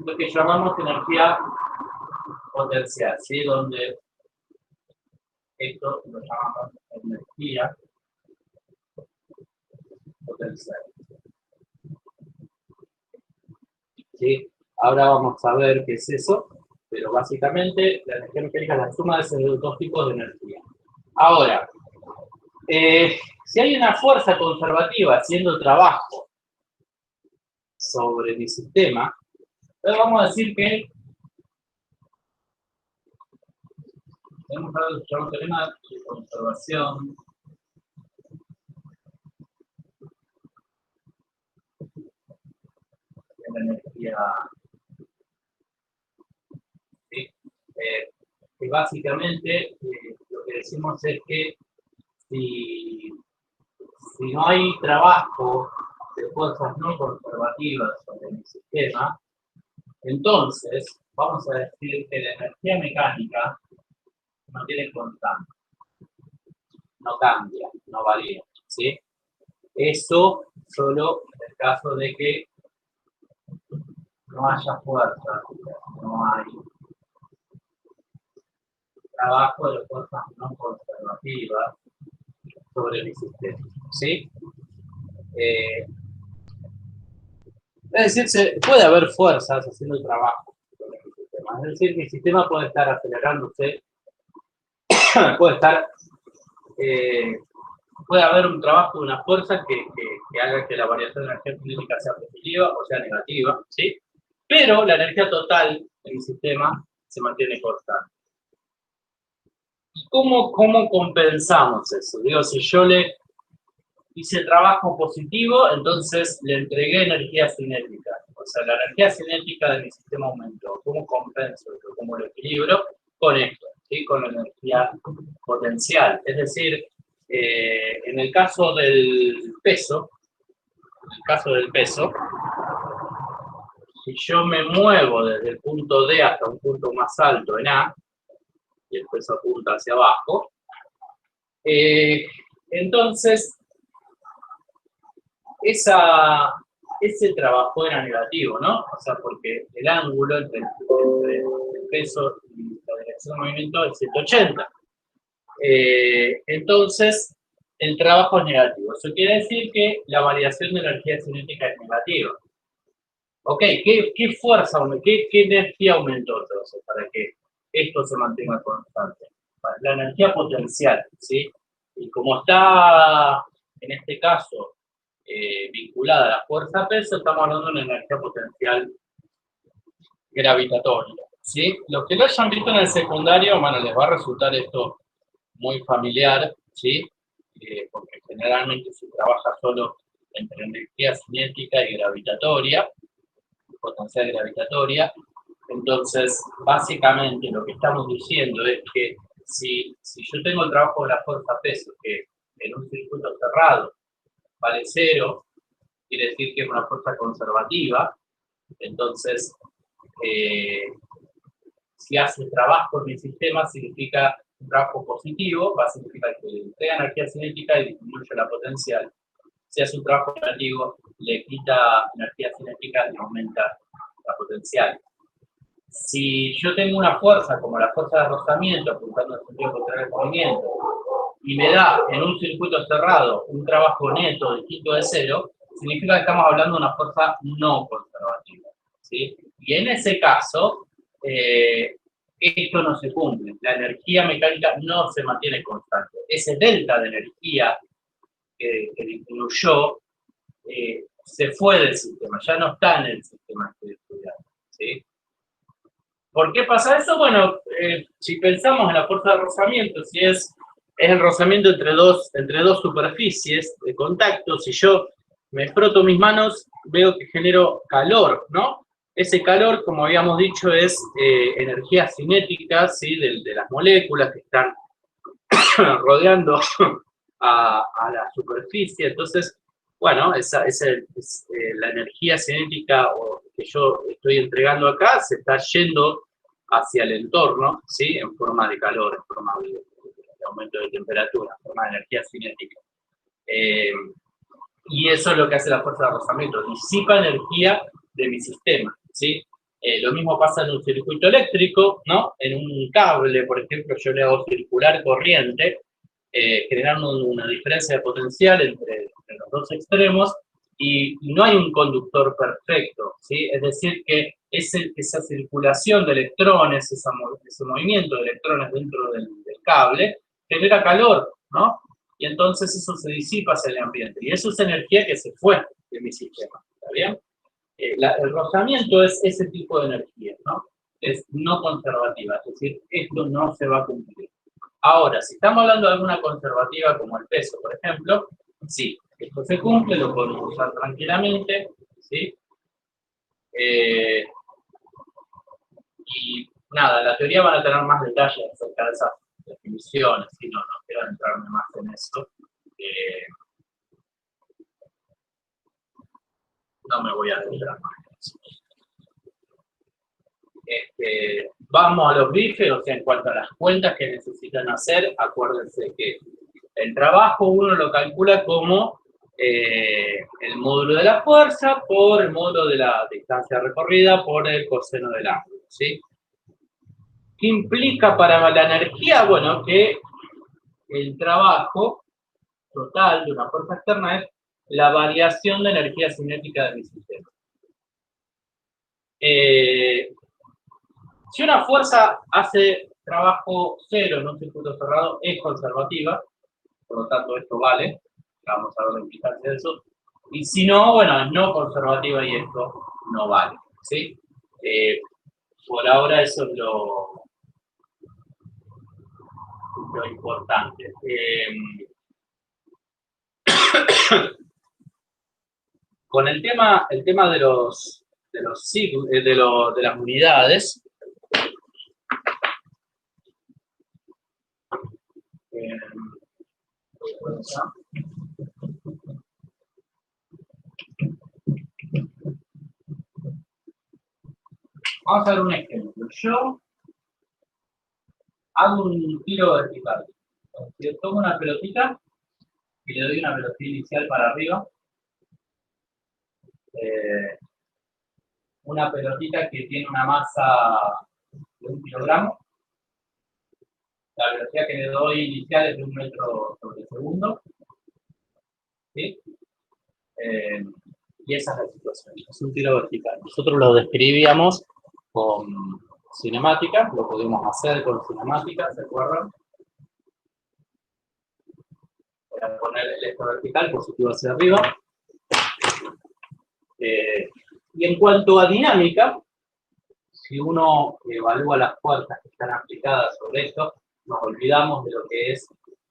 lo que llamamos energía potencial, ¿sí? Donde esto lo llamamos energía potencial. ¿Sí? Ahora vamos a ver qué es eso, pero básicamente la energía mecánica es la suma de esos dos tipos de energía. Ahora, si hay una fuerza conservativa haciendo trabajo sobre mi sistema, entonces vamos a decir que tenemos un teorema de conservación de la energía, ¿sí? Que básicamente lo que decimos es que si no hay trabajo de fuerzas no conservativas sobre mi sistema, entonces vamos a decir que la energía mecánica se mantiene constante, no cambia, no varía, ¿sí? Eso solo en el caso de que no haya fuerza, no hay trabajo de fuerzas no conservativas sobre mi sistema, ¿sí? Es decir, puede haber fuerzas haciendo el trabajo sobre mi sistema. Es decir, mi sistema puede estar acelerándose, puede estar, puede haber un trabajo de una fuerza que haga que la variación de energía cinética sea positiva o sea negativa, ¿sí? Pero la energía total de mi sistema se mantiene constante. ¿Y cómo compensamos eso? Digo, si yo le hice trabajo positivo, entonces le entregué energía cinética. O sea, la energía cinética de mi sistema aumentó. ¿Cómo compenso esto? ¿Cómo lo equilibro? Con esto, ¿sí? Con la energía potencial. Es decir, en el caso del peso, si yo me muevo desde el punto D hasta un punto más alto en A, y el peso apunta hacia abajo, entonces ese trabajo era negativo, ¿no? O sea, porque el ángulo entre el peso y la dirección de movimiento es 180. Entonces, el trabajo es negativo. Eso quiere decir que la variación de energía cinética es negativa. Ok, ¿qué fuerza, qué energía aumentó entonces para que esto se mantenga constante? La energía potencial, ¿sí? Y como está, en este caso, vinculada a la fuerza peso, estamos hablando de una energía potencial gravitatoria, ¿sí? Los que lo hayan visto en el secundario, bueno, les va a resultar esto muy familiar, ¿sí? Porque generalmente se trabaja solo entre energía cinética y gravitatoria, potencial gravitatoria. Entonces, básicamente lo que estamos diciendo es que si yo tengo el trabajo de la fuerza peso, que en un circuito cerrado vale 0, quiere decir que es una fuerza conservativa, entonces, si hace trabajo en mi sistema, significa un trabajo positivo, va a significar que le entrega energía cinética y disminuye la potencial. Si hace un trabajo negativo, le quita energía cinética y aumenta la potencial. Si yo tengo una fuerza como la fuerza de rozamiento, apuntando en el sentido contrario del movimiento, y me da en un circuito cerrado un trabajo neto distinto de 0, significa que estamos hablando de una fuerza no conservativa, ¿sí? Y en ese caso, esto no se cumple. La energía mecánica no se mantiene constante. Ese delta de energía que disminuyó se fue del sistema, ya no está en el sistema que estoy estudiando, ¿sí? ¿Por qué pasa eso? Bueno, si pensamos en la fuerza de rozamiento, si es el rozamiento entre dos superficies de contacto, si yo me froto mis manos, veo que genero calor, ¿no? Ese calor, como habíamos dicho, es energía cinética, ¿sí? De las moléculas que están rodeando a la superficie. Entonces, bueno, esa es la energía cinética que yo estoy entregando acá, se está yendo hacia el entorno, ¿sí? En forma de calor, en forma de aumento de temperatura, en forma de energía cinética. Y eso es lo que hace la fuerza de rozamiento, disipa energía de mi sistema, ¿sí? Lo mismo pasa en un circuito eléctrico, ¿no? En un cable, por ejemplo, yo le hago circular corriente, generando una diferencia de potencial entre los dos extremos, y no hay un conductor perfecto, ¿sí? Es decir, que esa circulación de electrones, ese movimiento de electrones dentro del cable, genera calor, ¿no? Y entonces eso se disipa hacia el ambiente. Y eso es energía que se fue de mi sistema, ¿está bien? El rozamiento es ese tipo de energía, ¿no? Es no conservativa, es decir, esto no se va a cumplir. Ahora, si estamos hablando de alguna conservativa como el peso, por ejemplo, sí, esto se cumple, lo podemos usar tranquilamente, ¿sí? Y nada, la teoría van a tener más detalles acerca de esas definiciones, ¿sí? No quiero entrarme más en eso. No me voy a adentrar más en eso. Vamos a los bifes, o sea, en cuanto a las cuentas que necesitan hacer, acuérdense que el trabajo uno lo calcula como el módulo de la fuerza por el módulo de la distancia recorrida por el coseno del ángulo, ¿sí? ¿Qué implica para la energía? Bueno, que el trabajo total de una fuerza externa es la variación de energía cinética de mi sistema. Si una fuerza hace trabajo cero en un circuito cerrado, es conservativa, por lo tanto esto vale, vamos a ver la implicancia de eso, y si no, bueno, es no conservativa y esto no vale, ¿sí? Por ahora eso es lo importante. Con el tema de las unidades, vamos a ver un ejemplo. Yo hago un tiro vertical. Yo tomo una pelotita y le doy una velocidad inicial para arriba. Una pelotita que tiene una masa de 1 kilogramo. La velocidad que le doy inicial es de 1 metro sobre segundo. ¿Sí? Y esa es la situación. Es un tiro vertical. Nosotros lo describíamos con cinemática, lo pudimos hacer con cinemática, ¿se acuerdan? Voy a poner el eje vertical, positivo hacia arriba. Y en cuanto a dinámica, si uno evalúa las fuerzas que están aplicadas sobre esto, nos olvidamos de lo que es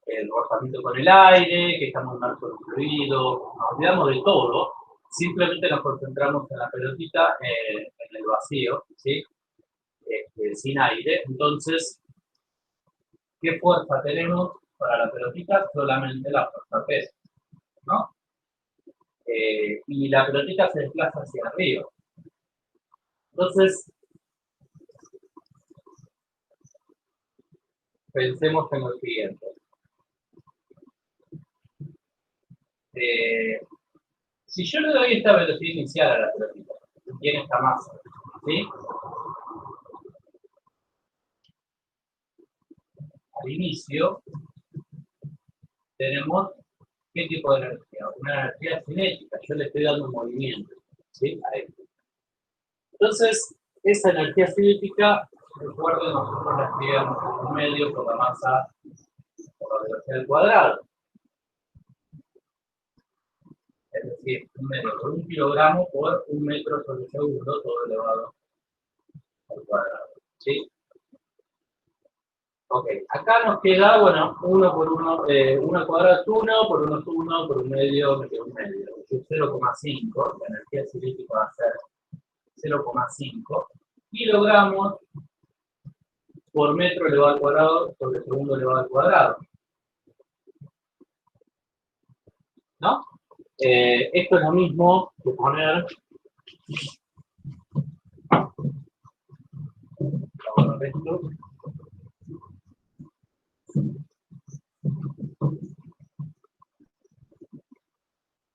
el rozamiento con el aire, que estamos inmersos en fluido, nos olvidamos de todo, simplemente nos concentramos en la pelotita, en el vacío, ¿sí? Sin aire. Entonces, ¿qué fuerza tenemos para la pelotita? Solamente la fuerza peso, ¿no? Y la pelotita se desplaza hacia arriba. Entonces, pensemos en lo siguiente. Si yo le doy esta velocidad inicial a la pelotita, que tiene esta masa, ¿sí? Al inicio, tenemos ¿qué tipo de energía? Una energía cinética, yo le estoy dando un movimiento, ¿sí? A esto. Entonces, esa energía cinética, recuerden, nosotros la escribimos en un medio por la masa, por la velocidad al cuadrado. Es decir, un medio por 1 kilogramo por 1 metro sobre segundo, todo elevado al cuadrado. ¿Sí? Ok, acá nos queda, bueno, 1 por 1, 1 al cuadrado es 1, por 1 es 1, por 1 medio me queda 1 medio. 0,5, la energía cinética va a ser 0,5 kilogramos por metro elevado al cuadrado sobre segundo elevado al cuadrado. ¿No? Esto es lo mismo que poner esto.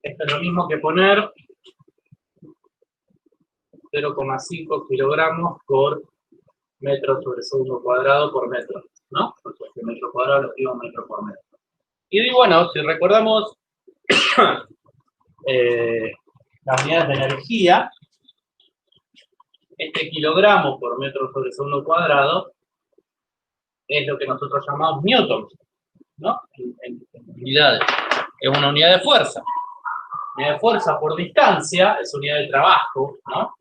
Esto es lo mismo que poner 0,5 kilogramos por metro sobre segundo cuadrado por metro, ¿no? Porque metro cuadrado lo escribo metro por metro. Y bueno, si recordamos las unidades de energía, este kilogramo por metro sobre segundo cuadrado es lo que nosotros llamamos newtons, ¿no? En unidades. Es una unidad de fuerza. Unidad de fuerza por distancia es unidad de trabajo, ¿no?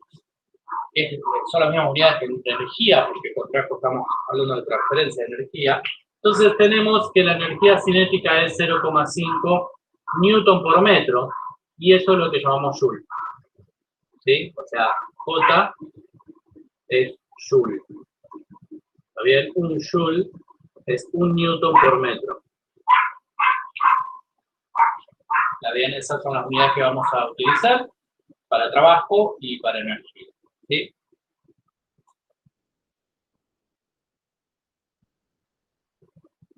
Son las mismas unidades que de energía, porque con trabajo estamos hablando de transferencia de energía. Entonces tenemos que la energía cinética es 0,5 newton por metro, y eso es lo que llamamos joule. ¿Sí? O sea, J es joule. ¿Está bien? Un joule es 1 newton por metro. ¿Está bien? Esas son las unidades que vamos a utilizar para trabajo y para energía. ¿Sí?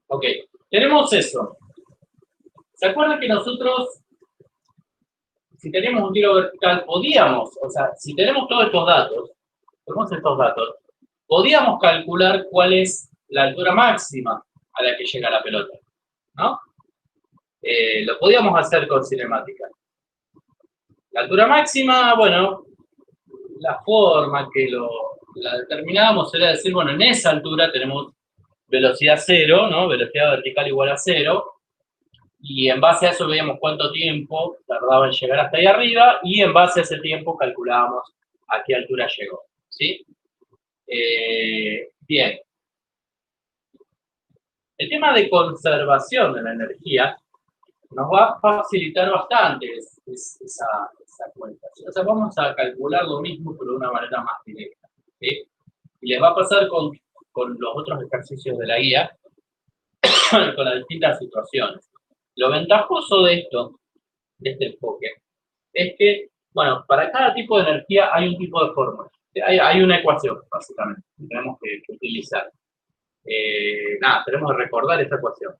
Ok, tenemos eso. ¿Se acuerdan que nosotros, si tenemos un tiro vertical, podíamos, o sea, si tenemos todos estos datos, podíamos calcular cuál es la altura máxima a la que llega la pelota, ¿no? Lo podíamos hacer con cinemática. La altura máxima, bueno, la forma que la determinábamos era decir, bueno, en esa altura tenemos velocidad cero, ¿no? Velocidad vertical igual a cero, y en base a eso veíamos cuánto tiempo tardaba en llegar hasta ahí arriba, y en base a ese tiempo calculábamos a qué altura llegó, ¿sí? Bien. El tema de conservación de la energía nos va a facilitar bastante esa cuenta. O sea, vamos a calcular lo mismo, pero de una manera más directa, ¿sí? Y les va a pasar con los otros ejercicios de la guía, con las distintas situaciones. Lo ventajoso de este enfoque, es que, bueno, para cada tipo de energía hay un tipo de fórmula. Hay una ecuación, básicamente, que tenemos que utilizar. Nada, tenemos que recordar esta ecuación.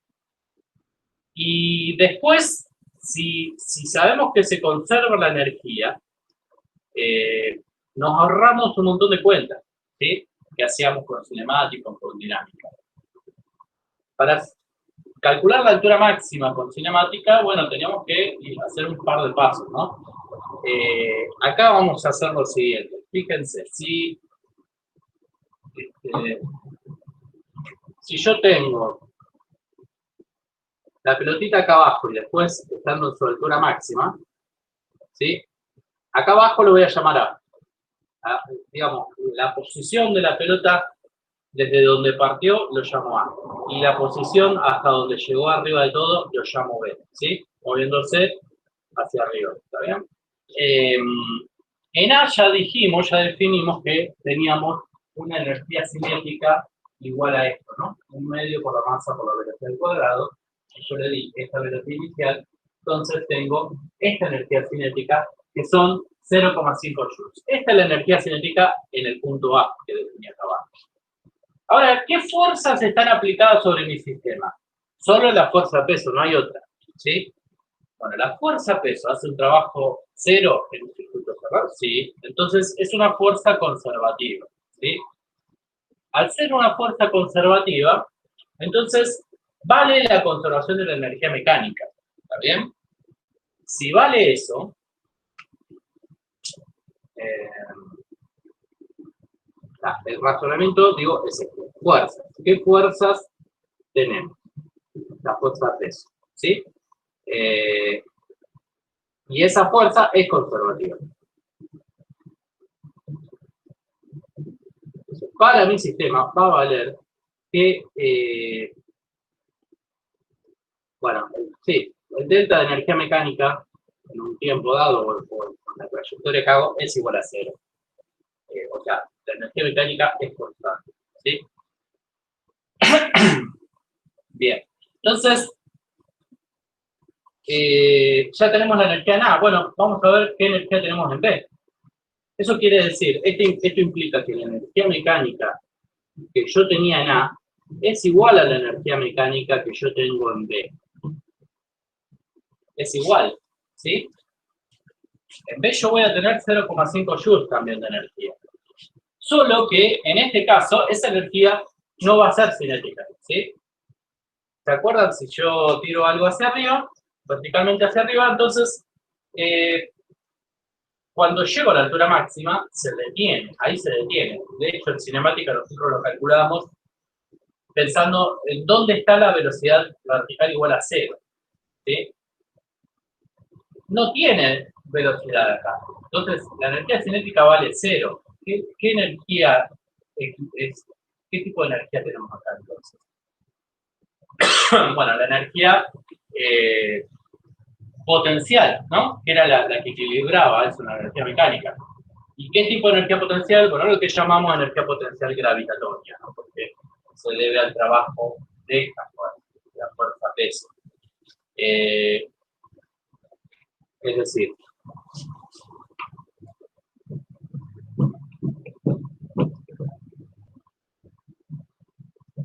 Y después, si sabemos que se conserva la energía, nos ahorramos un montón de cuentas, ¿sí? Que hacíamos con cinemática o con dinámica. Para calcular la altura máxima con cinemática, bueno, teníamos que hacer un par de pasos, ¿no? Acá vamos a hacer lo siguiente. Fíjense, si yo tengo la pelotita acá abajo y después estando en su altura máxima, ¿sí? Acá abajo lo voy a llamar A. Digamos, la posición de la pelota desde donde partió lo llamo A. Y la posición hasta donde llegó arriba de todo lo llamo B, ¿sí? Moviéndose hacia arriba, ¿está bien? En A ya definimos que teníamos una energía cinética igual a esto, ¿no? 1 medio por la masa por la velocidad al cuadrado. Y yo le di esta velocidad inicial, entonces tengo esta energía cinética, que son 0,5 joules. Esta es la energía cinética en el punto A, que definí acá abajo. Ahora, ¿qué fuerzas están aplicadas sobre mi sistema? Solo la fuerza peso, no hay otra, ¿sí? Bueno, la fuerza peso hace un trabajo cero en un circuito cerrado, sí. Entonces, es una fuerza conservativa, ¿sí? Al ser una fuerza conservativa, entonces, vale la conservación de la energía mecánica, ¿está bien? Si vale eso, el razonamiento, digo, es este, fuerzas. ¿Qué fuerzas tenemos? La fuerza peso, ¿sí? Y esa fuerza es conservativa. para mi sistema va a valer que, bueno, sí, el delta de energía mecánica en un tiempo dado, o la trayectoria que hago, es igual a 0. O sea, la energía mecánica es constante, ¿sí? Bien, entonces, ya tenemos la energía en A. Bueno, vamos a ver qué energía tenemos en B. Eso quiere decir, esto implica que la energía mecánica que yo tenía en A es igual a la energía mecánica que yo tengo en B. Es igual, ¿sí? En B yo voy a tener 0,5 joules también de energía. Solo que, en este caso, esa energía no va a ser cinética, ¿sí? ¿Se acuerdan? Si yo tiro algo hacia arriba, verticalmente hacia arriba, entonces, cuando llego a la altura máxima, se detiene, ahí se detiene. De hecho, en cinemática nosotros lo calculamos pensando en dónde está la velocidad vertical igual a 0, ¿sí? No tiene velocidad acá. Entonces, la energía cinética vale 0. ¿Qué energía qué tipo de energía tenemos acá entonces? Bueno, la energía potencial, ¿no? Que era la que equilibraba, es una energía mecánica. ¿Y qué tipo de energía potencial? Bueno, lo que llamamos energía potencial gravitatoria, ¿no? Porque se debe al trabajo de esta fuerza, de la fuerza peso. Es decir,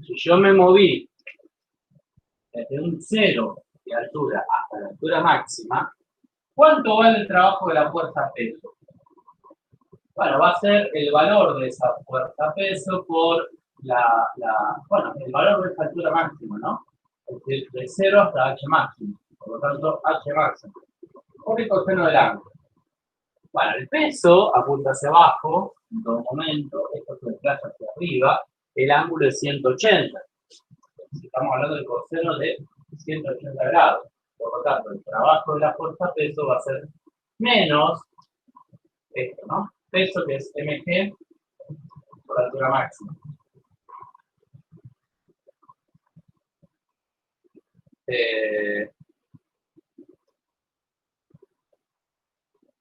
si yo me moví desde un 0 de altura hasta la altura máxima, ¿cuánto vale el trabajo de la fuerza peso? Bueno, va a ser el valor de esa fuerza peso por bueno, el valor de esa altura máxima, ¿no? De 0 hasta h máximo. Por lo tanto, h máximo. Por el coseno del ángulo. Bueno, el peso apunta hacia abajo, en todo momento, esto se desplaza hacia arriba, el ángulo es 180. Estamos hablando del coseno de 180 grados. Por lo tanto, el trabajo de la fuerza peso va a ser menos esto, ¿no? Peso que es mg por altura máxima.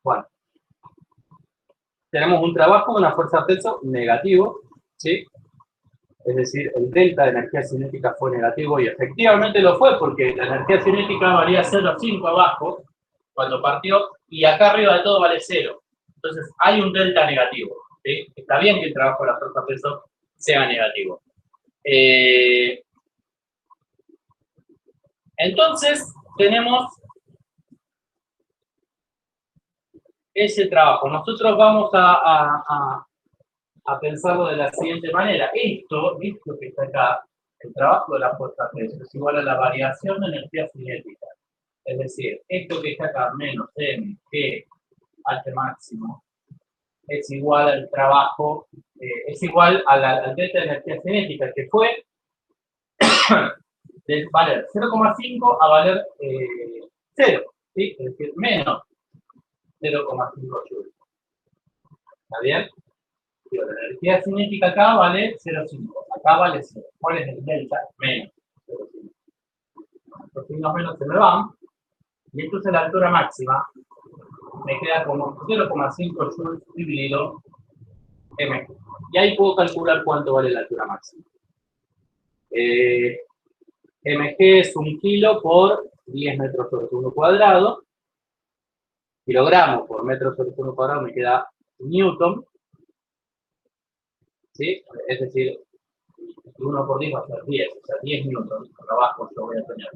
Bueno, tenemos un trabajo de una fuerza peso negativo, ¿sí? Es decir, el delta de energía cinética fue negativo y efectivamente lo fue porque la energía cinética valía 0,5 abajo cuando partió y acá arriba de todo vale 0. Entonces hay un delta negativo, ¿sí? Está bien que el trabajo de la fuerza peso sea negativo. Entonces tenemos ese trabajo. Nosotros vamos a pensarlo de la siguiente manera. Esto que está acá, el trabajo de la fuerza peso, es igual a la variación de energía cinética. Es decir, esto que está acá, menos m, g, h máximo, es igual al trabajo, es igual al delta de energía cinética, que fue de valer 0,5 a valer 0, ¿sí? Es decir, menos 0,5 joules. ¿Está bien? La energía cinética acá vale 0,5, acá vale 0. ¿Cuál es el delta? Menos 0,5. Los signos menos se me van, y entonces la altura máxima me queda como 0,5 joules dividido m. Y ahí puedo calcular cuánto vale la altura máxima. mg es 1 kilo por 10 metros sobre segundo cuadrado. Kilogramo por metro sobre segundo cuadrado me queda newton. ¿Sí? Es decir, 1 por 10 va a ser 10, o sea, 10 newton. Por abajo yo voy a tener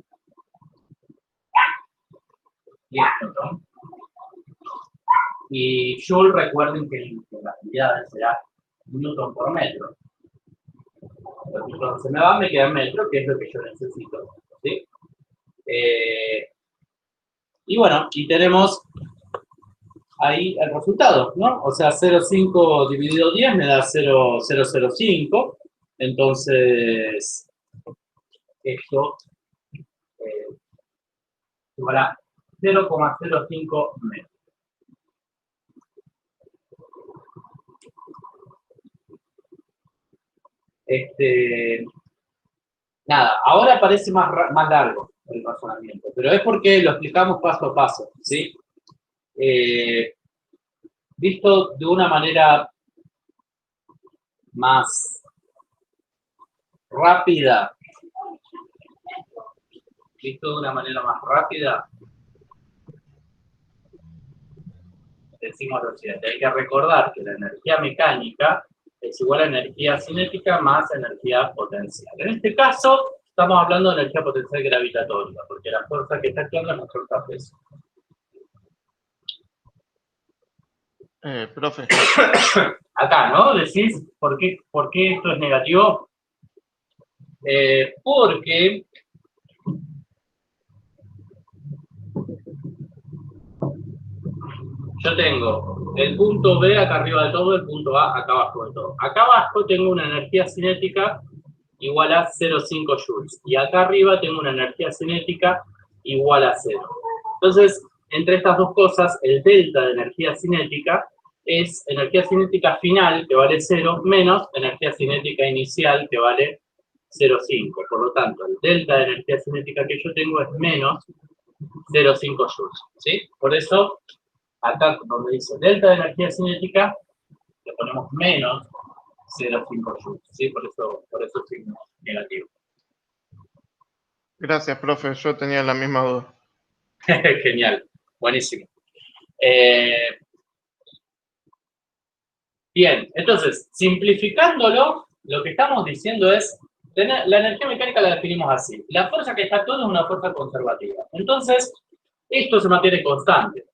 10 newton. Y joule, recuerden que la cantidad será newton por metro. Entonces se me va, me queda en metro, que es lo que yo necesito. ¿Sí? Y bueno, y tenemos ahí el resultado, ¿no? O sea, 0,5 dividido 10 me da 0,005. Entonces, esto igual a 0,05 metros. Nada, ahora parece más largo el razonamiento, pero es porque lo explicamos paso a paso, ¿sí? Visto de una manera más rápida, decimos lo siguiente, hay que recordar que la energía mecánica es igual a energía cinética más energía potencial. En este caso, estamos hablando de energía potencial gravitatoria, porque la fuerza que está actuando es nuestro peso. Profe. Acá, ¿no? Decís, ¿por qué esto es negativo? Porque yo tengo el punto B acá arriba de todo, el punto A acá abajo de todo. Acá abajo tengo una energía cinética igual a 0,5 joules. Y acá arriba tengo una energía cinética igual a 0. Entonces, entre estas dos cosas, el delta de energía cinética es energía cinética final, que vale 0, menos energía cinética inicial, que vale 0,5. Por lo tanto, el delta de energía cinética que yo tengo es menos 0,5 joules. ¿Sí? Por eso, acá donde dice delta de energía cinética, le ponemos menos 0,5 joules. ¿Sí? Por eso es signo negativo. Gracias, profe. Yo tenía la misma duda. Genial. Buenísimo. Bien, entonces, simplificándolo, lo que estamos diciendo es, la energía mecánica la definimos así. La fuerza que está actuando es una fuerza conservativa. Entonces, esto se mantiene constante.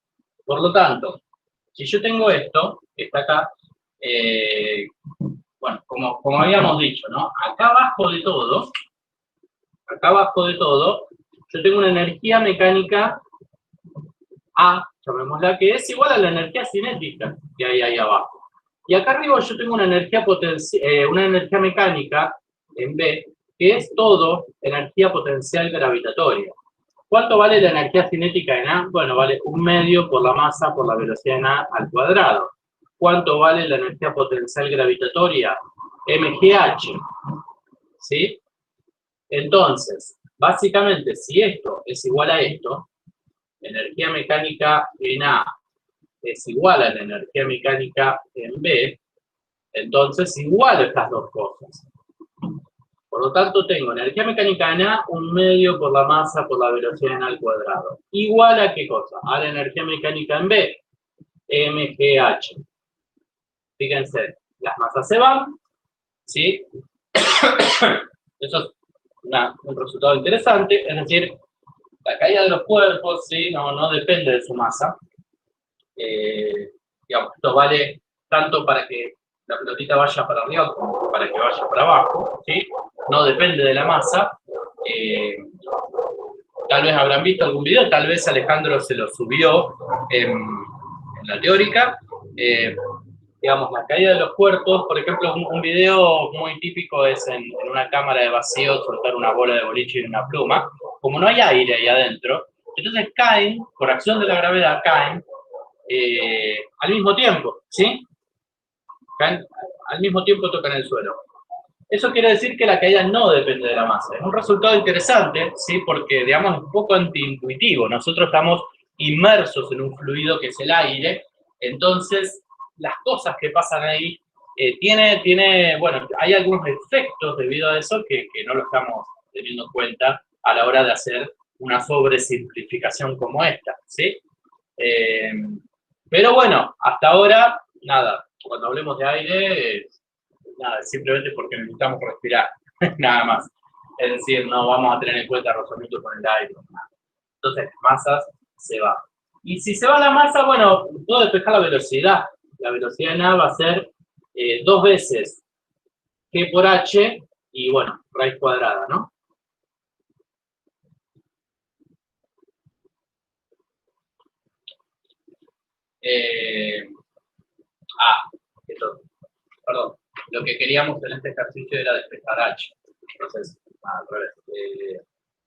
Por lo tanto, si yo tengo esto, que está acá, bueno, como habíamos dicho, ¿no? Acá abajo de todo, yo tengo una energía mecánica A, llamémosla, que es igual a la energía cinética que hay ahí abajo. Y acá arriba yo tengo una energía mecánica en B, que es todo energía potencial gravitatoria. ¿Cuánto vale la energía cinética en A? Bueno, vale 1/2 por la masa por la velocidad en A al cuadrado. ¿Cuánto vale la energía potencial gravitatoria? mgh. ¿Sí? Entonces, básicamente, si esto es igual a esto, energía mecánica en A es igual a la energía mecánica en B, entonces igual estas dos cosas. Por lo tanto, tengo energía mecánica en A, 1/2 por la masa por la velocidad en A al cuadrado. ¿Igual a qué cosa? A la energía mecánica en B, mgh. Fíjense, las masas se van, ¿sí? Eso es un resultado interesante, es decir, la caída de los cuerpos, ¿sí? No depende de su masa. Digamos, esto vale tanto para que la pelotita vaya para arriba como para que vaya para abajo, ¿sí? No depende de la masa. Tal vez habrán visto algún video, tal vez Alejandro se lo subió en la teórica. Digamos, la caída de los cuerpos, por ejemplo, un video muy típico es en una cámara de vacío soltar una bola de boliche y una pluma. Como no hay aire ahí adentro, entonces caen, por acción de la gravedad, caen al mismo tiempo, ¿sí? Caen, al mismo tiempo tocan el suelo. Eso quiere decir que la caída no depende de la masa. Es un resultado interesante, ¿sí? Porque, digamos, es un poco antiintuitivo. Nosotros estamos inmersos en un fluido que es el aire, entonces las cosas que pasan ahí bueno, hay algunos efectos debido a eso que no lo estamos teniendo en cuenta a la hora de hacer una sobresimplificación como esta, ¿sí? Pero bueno, hasta ahora, nada, cuando hablemos de aire, nada, simplemente porque necesitamos respirar, nada más. Es decir, no vamos a tener en cuenta rozamiento con el aire. Nada. Entonces, masas se va. Y si se va la masa, bueno, puedo despejar la velocidad. La velocidad en A va a ser 2 veces G por H y, bueno, raíz cuadrada, ¿no? Perdón. Lo que queríamos en este ejercicio era despejar H. Entonces, al revés.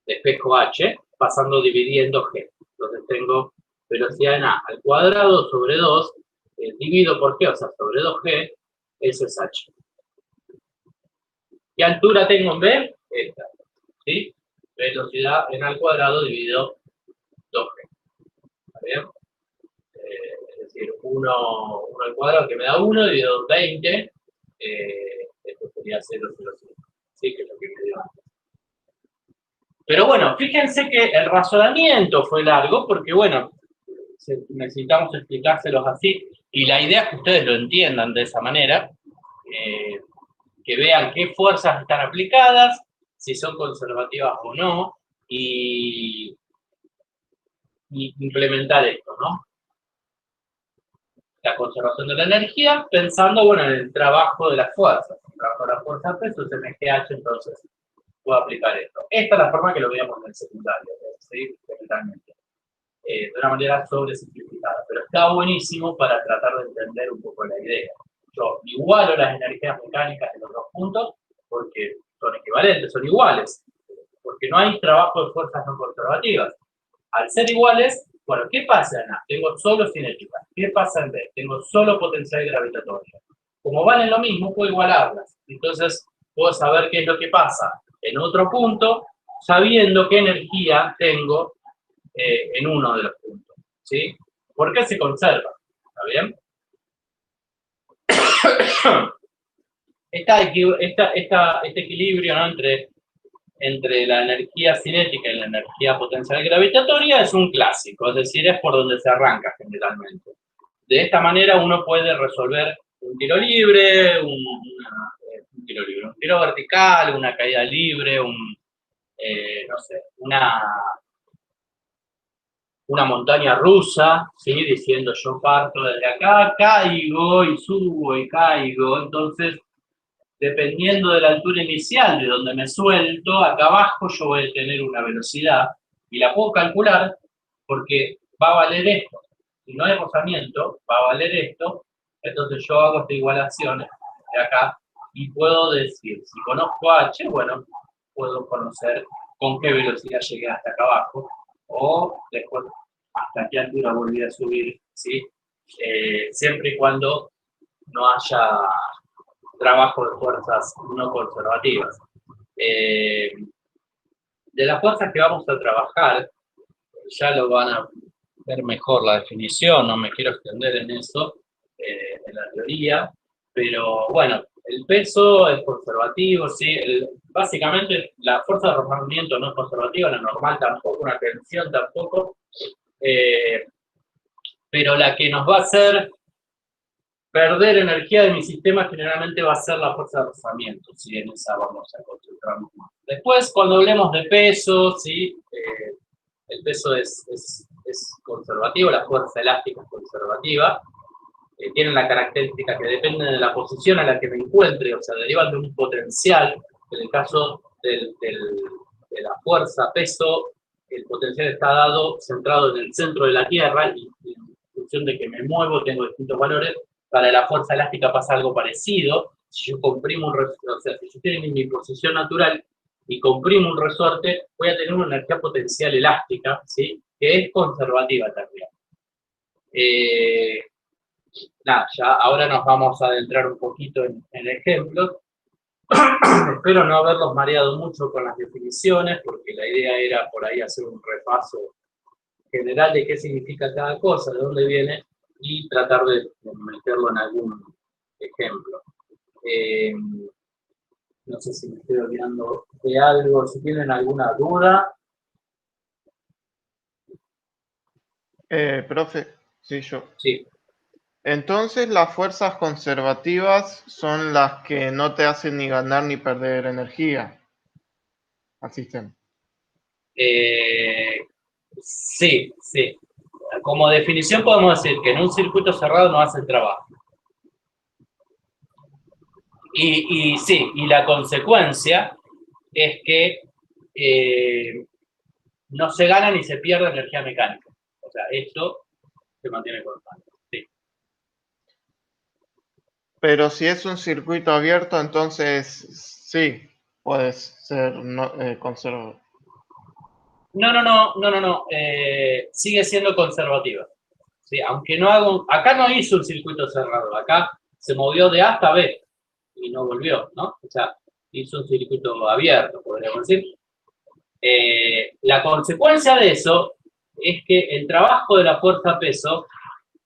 Despejo H, dividiendo G. Entonces tengo velocidad en A al cuadrado sobre 2, divido por G, o sea, sobre 2G, eso es H. ¿Qué altura tengo en B? Esta, ¿sí? Velocidad n al cuadrado dividido 2g. ¿Está bien? Es decir, 1 al cuadrado que me da 1 dividido 20, esto sería 0,05, ¿sí? Que es lo que me dio antes. Pero bueno, fíjense que el razonamiento fue largo porque, bueno, necesitamos explicárselos así, y la idea es que ustedes lo entiendan de esa manera, que vean qué fuerzas están aplicadas, si son conservativas o no, y implementar esto, ¿no? La conservación de la energía, pensando, bueno, en el trabajo de las fuerzas. El trabajo de las fuerzas peso es MGH, entonces puedo aplicar esto. Esta es la forma que lo veíamos en el secundario, ¿sí? Generalmente. De una manera sobresimplificada, pero está buenísimo para tratar de entender un poco la idea. Yo igualo las energías mecánicas de los dos puntos porque son equivalentes, son iguales, porque no hay trabajo de fuerzas no conservativas. Al ser iguales, bueno, ¿qué pasa en A? Tengo solo cinética. ¿Qué pasa en B? Tengo solo potencial gravitatorio. Como valen lo mismo, puedo igualarlas. Entonces, puedo saber qué es lo que pasa en otro punto, sabiendo qué energía tengo en uno de los puntos, ¿sí? ¿Por qué se conserva? ¿Está bien? Este equilibrio, ¿no? entre la energía cinética y la energía potencial gravitatoria es un clásico, es decir, es por donde se arranca generalmente. De esta manera uno puede resolver un tiro libre, un tiro vertical, una caída libre, no sé, una montaña rusa, ¿sí? Diciendo yo parto desde acá, caigo y subo y caigo. Entonces, dependiendo de la altura inicial de donde me suelto, acá abajo yo voy a tener una velocidad y la puedo calcular porque va a valer esto. Si no hay rozamiento, va a valer esto. Entonces yo hago esta igualación de acá y puedo decir, si conozco h, bueno, puedo conocer con qué velocidad llegué hasta acá abajo o después hasta qué altura volví a subir, ¿sí? Siempre y cuando no haya trabajo de fuerzas no conservativas. De las fuerzas que vamos a trabajar, ya lo van a ver mejor la definición, no me quiero extender en eso, en la teoría, pero bueno, el peso es conservativo, ¿sí? Básicamente la fuerza de rozamiento no es conservativa, la normal tampoco, una tensión tampoco, pero la que nos va a hacer perder energía de mi sistema generalmente va a ser la fuerza de rozamiento, ¿sí? En esa vamos a concentrarnos más. Después, cuando hablemos de peso, ¿sí? El peso es conservativo, la fuerza elástica es conservativa, tienen la característica que dependen de la posición a la que me encuentre, o sea, derivan de un potencial. En el caso de la fuerza peso, el potencial está dado, centrado en el centro de la Tierra, y en función de que me muevo tengo distintos valores. Para la fuerza elástica pasa algo parecido. Si yo comprimo un resorte, o sea, si yo estoy en mi posición natural y comprimo un resorte, voy a tener una energía potencial elástica, ¿sí? Que es conservativa también. Nada, ya ahora nos vamos a adentrar un poquito en ejemplos. Espero no haberlos mareado mucho con las definiciones, porque la idea era por ahí hacer un repaso general de qué significa cada cosa, de dónde viene, y tratar de meterlo en algún ejemplo. No sé si me estoy olvidando de algo, si tienen alguna duda. Profe, sí, yo. Sí. Entonces, las fuerzas conservativas son las que no te hacen ni ganar ni perder energía al sistema. Sí, sí. Como definición podemos decir que en un circuito cerrado no hace el trabajo. Y sí, y la consecuencia es que no se gana ni se pierde energía mecánica. O sea, esto se mantiene constante. Sí. Pero si es un circuito abierto, entonces sí, puede ser conservador. No. Sigue siendo conservativa. Sí, aunque no hago. Acá no hizo un circuito cerrado, acá se movió de A hasta B y no volvió, ¿no? O sea, hizo un circuito abierto, podríamos decir. La consecuencia de eso es que el trabajo de la fuerza-peso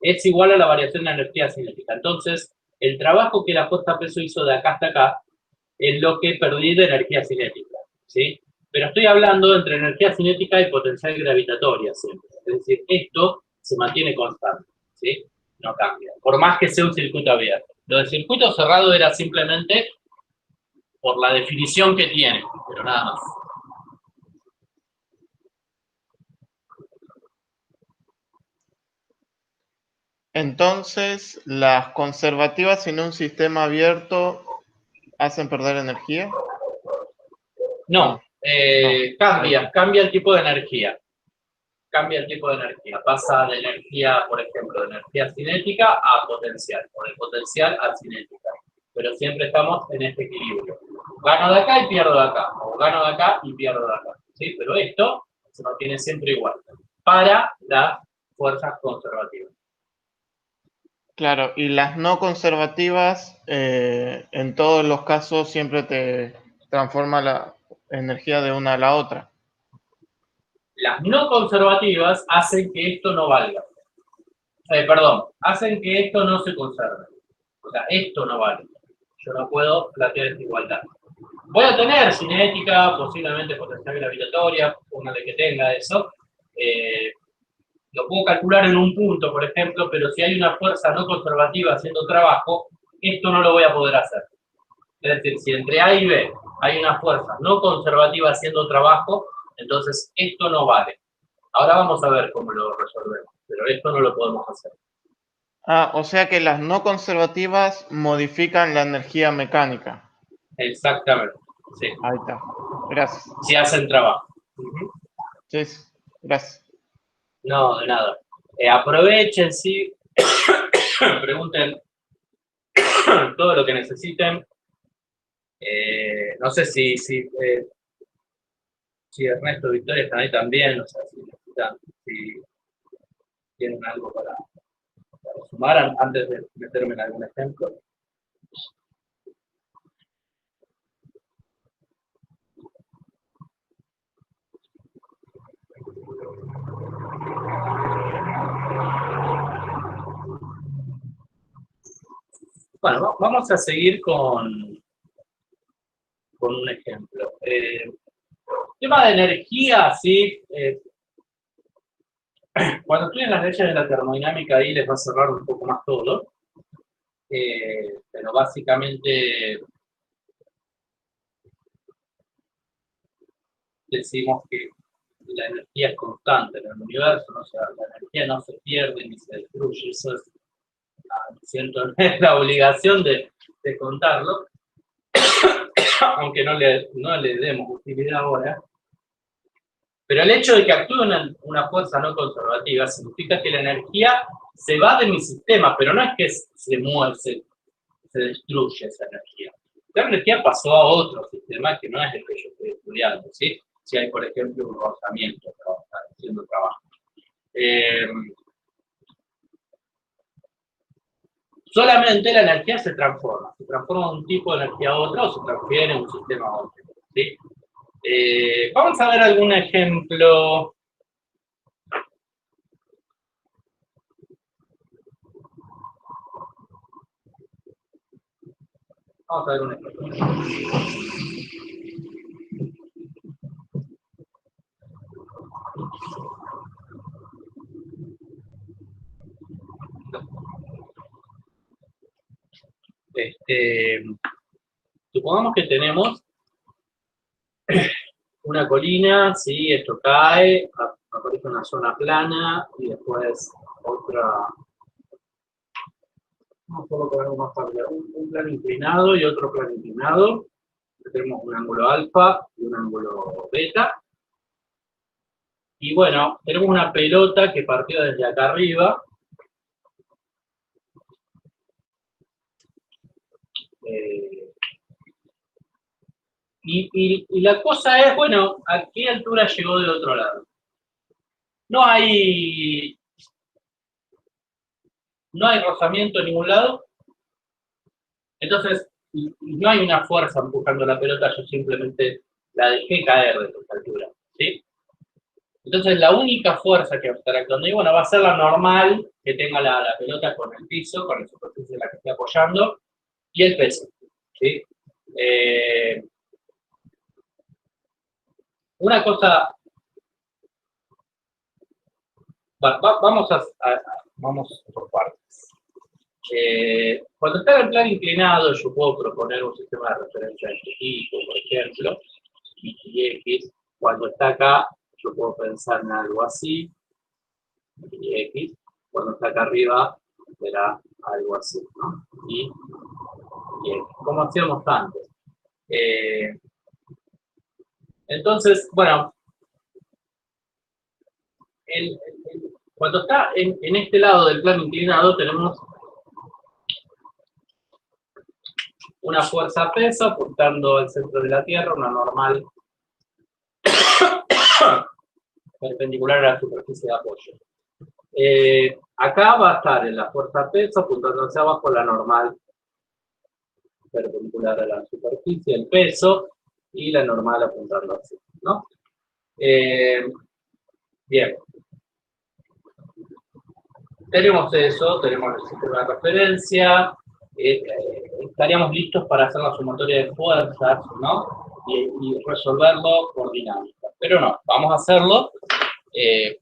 es igual a la variación de energía cinética. Entonces, el trabajo que la fuerza-peso hizo de acá hasta acá es lo que perdí de energía cinética, ¿sí? Pero estoy hablando entre energía cinética y potencial gravitatoria siempre. Es decir, esto se mantiene constante, ¿sí? No cambia, por más que sea un circuito abierto. Lo del circuito cerrado era simplemente por la definición que tiene, pero nada más. Entonces, ¿las conservativas en un sistema abierto hacen perder energía? No, No. cambia el tipo de energía. Cambia el tipo de energía. Pasa de energía, por ejemplo, de energía cinética a potencial, o de potencial a cinética. Pero siempre estamos en este equilibrio. Gano de acá y pierdo de acá, o gano de acá y pierdo de acá. ¿Sí? Pero esto se mantiene siempre igual para las fuerzas conservativas. Claro, y las no conservativas, en todos los casos, siempre te transforma la energía de una a la otra. Las no conservativas hacen que esto no valga. Perdón, hacen que esto no se conserve. O sea, esto no vale. Yo no puedo plantear esta igualdad. Voy a tener cinética, posiblemente potencial gravitatoria, póngale que tenga eso. Lo puedo calcular en un punto, por ejemplo, pero si hay una fuerza no conservativa haciendo trabajo, esto no lo voy a poder hacer. Es decir, si entre A y B hay una fuerza no conservativa haciendo trabajo, entonces esto no vale. Ahora vamos a ver cómo lo resolvemos, pero esto no lo podemos hacer. Ah, o sea que las no conservativas modifican la energía mecánica. Exactamente, sí. Ahí está. Gracias. Si hacen trabajo. Uh-huh. Sí, gracias. No, de nada. Aprovechen, sí, pregunten todo lo que necesiten. No sé si Ernesto y Victoria están ahí también, o sea, si necesitan, si tienen algo para sumar antes de meterme en algún ejemplo. Bueno, vamos a seguir con un ejemplo. Tema de energía, sí. Cuando estudien las leyes de la termodinámica ahí les va a cerrar un poco más todo. Pero básicamente decimos que la energía es constante en el universo, ¿no? O sea, la energía no se pierde ni se destruye, eso es, siento, la obligación de contarlo, aunque no le demos utilidad ahora. Pero el hecho de que actúe una fuerza no conservativa significa que la energía se va de mi sistema, pero no es que se mueve, se destruye esa energía. La energía pasó a otro sistema que no es el que yo estoy estudiando, ¿sí? Si hay, por ejemplo, un rozamiento haciendo trabajo. Solamente la energía se transforma de un tipo de energía a otro o se transfiere de un sistema a otro, ¿sí? Vamos a ver algún ejemplo. Vamos a ver un ejemplo. Supongamos que tenemos una colina, sí, esto cae, aparece una zona plana y después otra, vamos a colocar algo más fácil, un plano inclinado y otro plano inclinado. Tenemos un ángulo alfa y un ángulo beta. Y bueno, tenemos una pelota que partió desde acá arriba. Y la cosa es, bueno, ¿a qué altura llegó del otro lado? No hay rozamiento en ningún lado. Entonces, y no hay una fuerza empujando la pelota, yo simplemente la dejé caer de esta altura, ¿sí? Entonces la única fuerza que va a estar actuando ahí, bueno, va a ser la normal que tenga la pelota con el piso, con la superficie en la que esté apoyando, y el peso, ¿sí? Una cosa, vamos por partes. Cuando está en el plan inclinado, yo puedo proponer un sistema de referencia específico, por ejemplo, y X. Cuando está acá, yo puedo pensar en algo así, y X. Cuando está acá arriba, será algo así, ¿no? Y X, como hacíamos antes. Entonces, bueno, cuando está en este lado del plano inclinado, tenemos una fuerza peso apuntando al centro de la Tierra, una normal perpendicular a la superficie de apoyo. Acá va a estar en la fuerza peso apuntando hacia abajo la normal perpendicular a la superficie, el peso, y la normal apuntando así, ¿no? Bien. Tenemos eso, tenemos el sistema de referencia, estaríamos listos para hacer la sumatoria de fuerzas, ¿no? Y resolverlo por dinámica. Pero no, vamos a hacerlo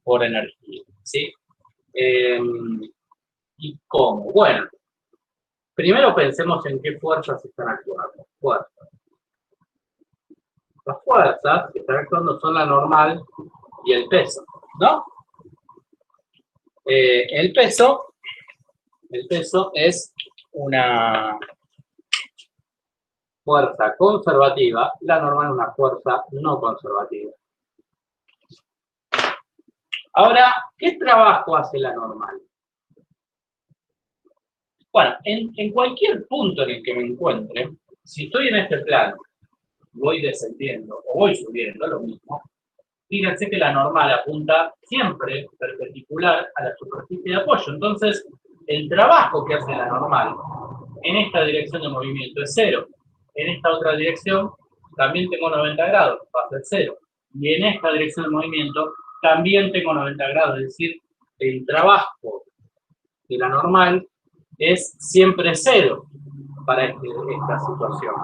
por energía, ¿sí? ¿Y cómo? Bueno, primero pensemos en qué fuerzas están actuando. Fuerzas. Las fuerzas que están actuando son la normal y el peso, ¿no? El peso es una fuerza conservativa, la normal es una fuerza no conservativa. Ahora, ¿qué trabajo hace la normal? Bueno, en cualquier punto en el que me encuentre, si estoy en este plano, voy descendiendo o voy subiendo, lo mismo, fíjense que la normal apunta siempre perpendicular a la superficie de apoyo. Entonces, el trabajo que hace la normal en esta dirección de movimiento es 0. En esta otra dirección también tengo 90 grados, va a ser 0. Y en esta dirección de movimiento también tengo 90 grados, es decir, el trabajo de la normal es siempre 0 para esta situación.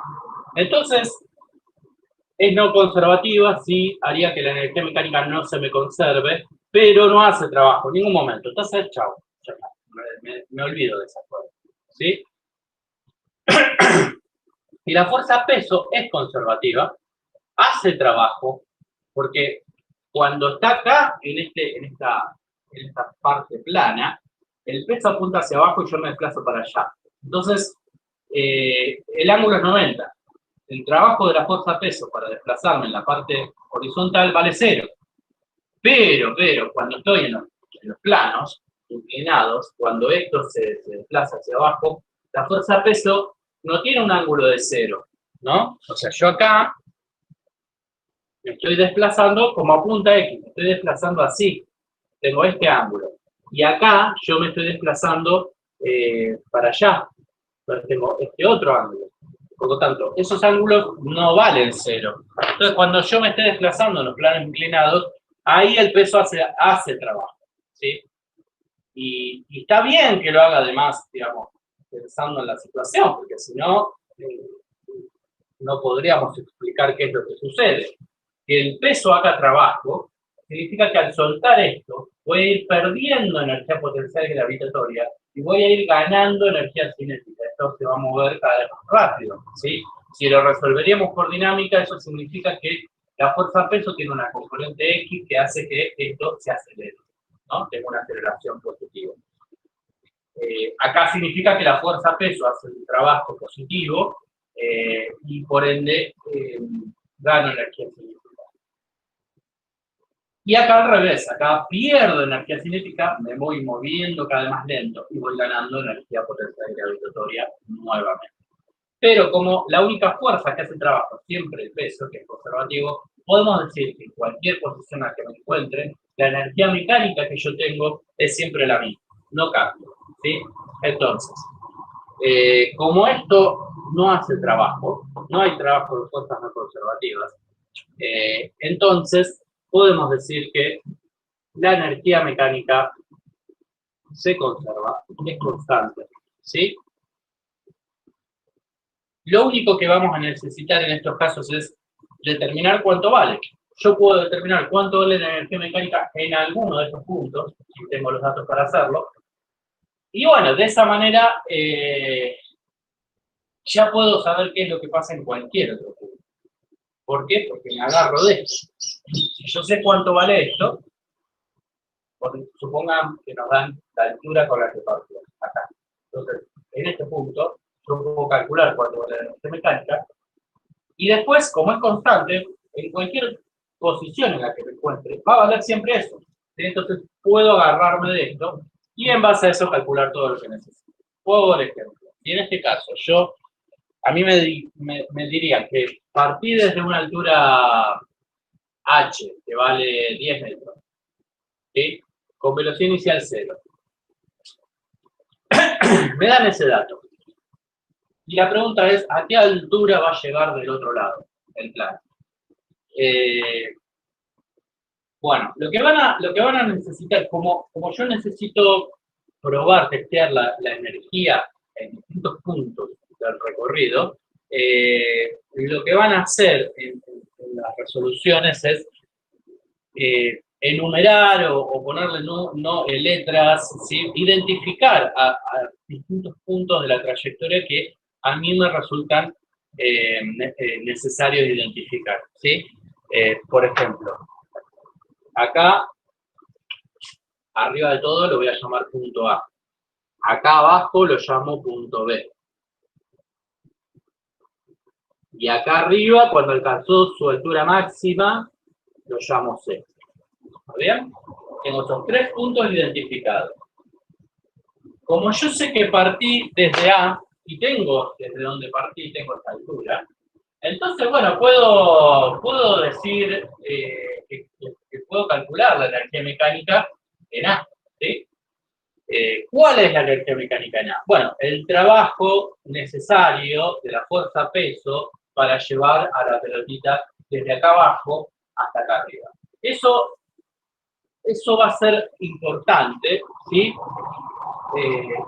Entonces, es no conservativa, sí haría que la energía mecánica no se me conserve, pero no hace trabajo en ningún momento. Entonces, chao, me olvido de esa fuerza, ¿sí? Y la fuerza peso es conservativa, hace trabajo, porque cuando está acá, en esta parte plana, el peso apunta hacia abajo y yo me desplazo para allá. Entonces, el ángulo es 90. El trabajo de la fuerza peso para desplazarme en la parte horizontal vale 0. Pero, cuando estoy en los planos inclinados, cuando esto se desplaza hacia abajo, la fuerza peso no tiene un ángulo de 0, ¿no? O sea, yo acá me estoy desplazando como apunta X, me estoy desplazando así, tengo este ángulo. Y acá yo me estoy desplazando para allá, entonces tengo este otro ángulo. Por lo tanto, esos ángulos no valen 0. Entonces, cuando yo me esté desplazando en los planos inclinados, ahí el peso hace trabajo, ¿sí? Y está bien que lo haga además, digamos, pensando en la situación, porque si no, no podríamos explicar qué es lo que sucede. Que el peso haga trabajo significa que al soltar esto voy a ir perdiendo energía potencial gravitatoria y voy a ir ganando energía cinética. Esto se va a mover cada vez más rápido, ¿sí? Si lo resolveríamos por dinámica, eso significa que la fuerza peso tiene una componente X que hace que esto se acelere, ¿no? Tengo una aceleración positiva. Acá significa que la fuerza peso hace un trabajo positivo y por ende gano energía cinética. Y acá al revés, acá pierdo energía cinética, me voy moviendo cada vez más lento y voy ganando energía potencial gravitatoria nuevamente. Pero como la única fuerza que hace trabajo siempre el peso, que es conservativo, podemos decir que en cualquier posición en la que me encuentre, la energía mecánica que yo tengo es siempre la misma, no cambia, ¿sí? Entonces, como esto no hace trabajo, no hay trabajo de fuerzas no conservativas. Entonces, podemos decir que la energía mecánica se conserva, es constante, ¿sí? Lo único que vamos a necesitar en estos casos es determinar cuánto vale. Yo puedo determinar cuánto vale la energía mecánica en alguno de estos puntos, si tengo los datos para hacerlo. Y bueno, de esa manera ya puedo saber qué es lo que pasa en cualquier otro punto. ¿Por qué? Porque me agarro de esto. Si yo sé cuánto vale esto, supongan que nos dan la altura con la que partimos, acá. Entonces, en este punto, yo puedo calcular cuánto vale la energía mecánica, y después, como es constante, en cualquier posición en la que me encuentre, va a valer siempre eso. ¿Sí? Entonces, puedo agarrarme de esto, y en base a eso calcular todo lo que necesito. Por ejemplo, y en este caso, a mí me dirían que partí desde una altura H, que vale 10 metros, ¿sí? Con velocidad inicial 0. Me dan ese dato. Y la pregunta es, ¿a qué altura va a llegar del otro lado el plano? Bueno, lo que van a necesitar, como yo necesito probar, testear la energía en distintos puntos del recorrido, lo que van a hacer en las resoluciones es enumerar o ponerle letras, ¿sí? Identificar a distintos puntos de la trayectoria que a mí me resultan necesarios identificar, ¿sí? Por ejemplo, acá, arriba de todo, lo voy a llamar punto A. Acá abajo lo llamo punto B. Y acá arriba, cuando alcanzó su altura máxima, lo llamo C. ¿Está bien? Tengo esos 3 puntos identificados. Como yo sé que partí desde A, y tengo desde donde partí, tengo esta altura, entonces, bueno, puedo decir que puedo calcular la energía mecánica en A, ¿sí? ¿Cuál es la energía mecánica en A? Bueno, el trabajo necesario de la fuerza-peso para llevar a la pelotita desde acá abajo hasta acá arriba. Eso va a ser importante, ¿sí?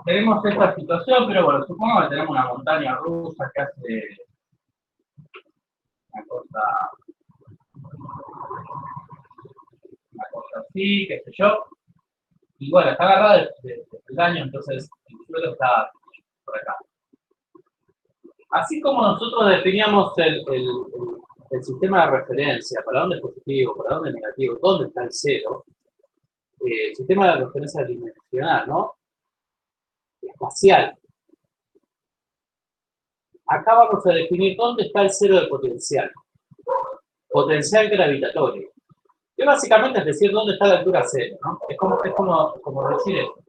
Tenemos esta situación, pero bueno, supongo que tenemos una montaña rusa que hace una cosa así, qué sé yo. Y bueno, está agarrada del daño, entonces el suelo está por acá. Así como nosotros definíamos el sistema de referencia, para dónde es positivo, para dónde es negativo, dónde está el cero, el sistema de referencia dimensional, ¿no? Espacial. Acá vamos a definir dónde está el cero de potencial. Potencial gravitatorio. Que básicamente es decir dónde está la altura cero, ¿no? Es como decir esto.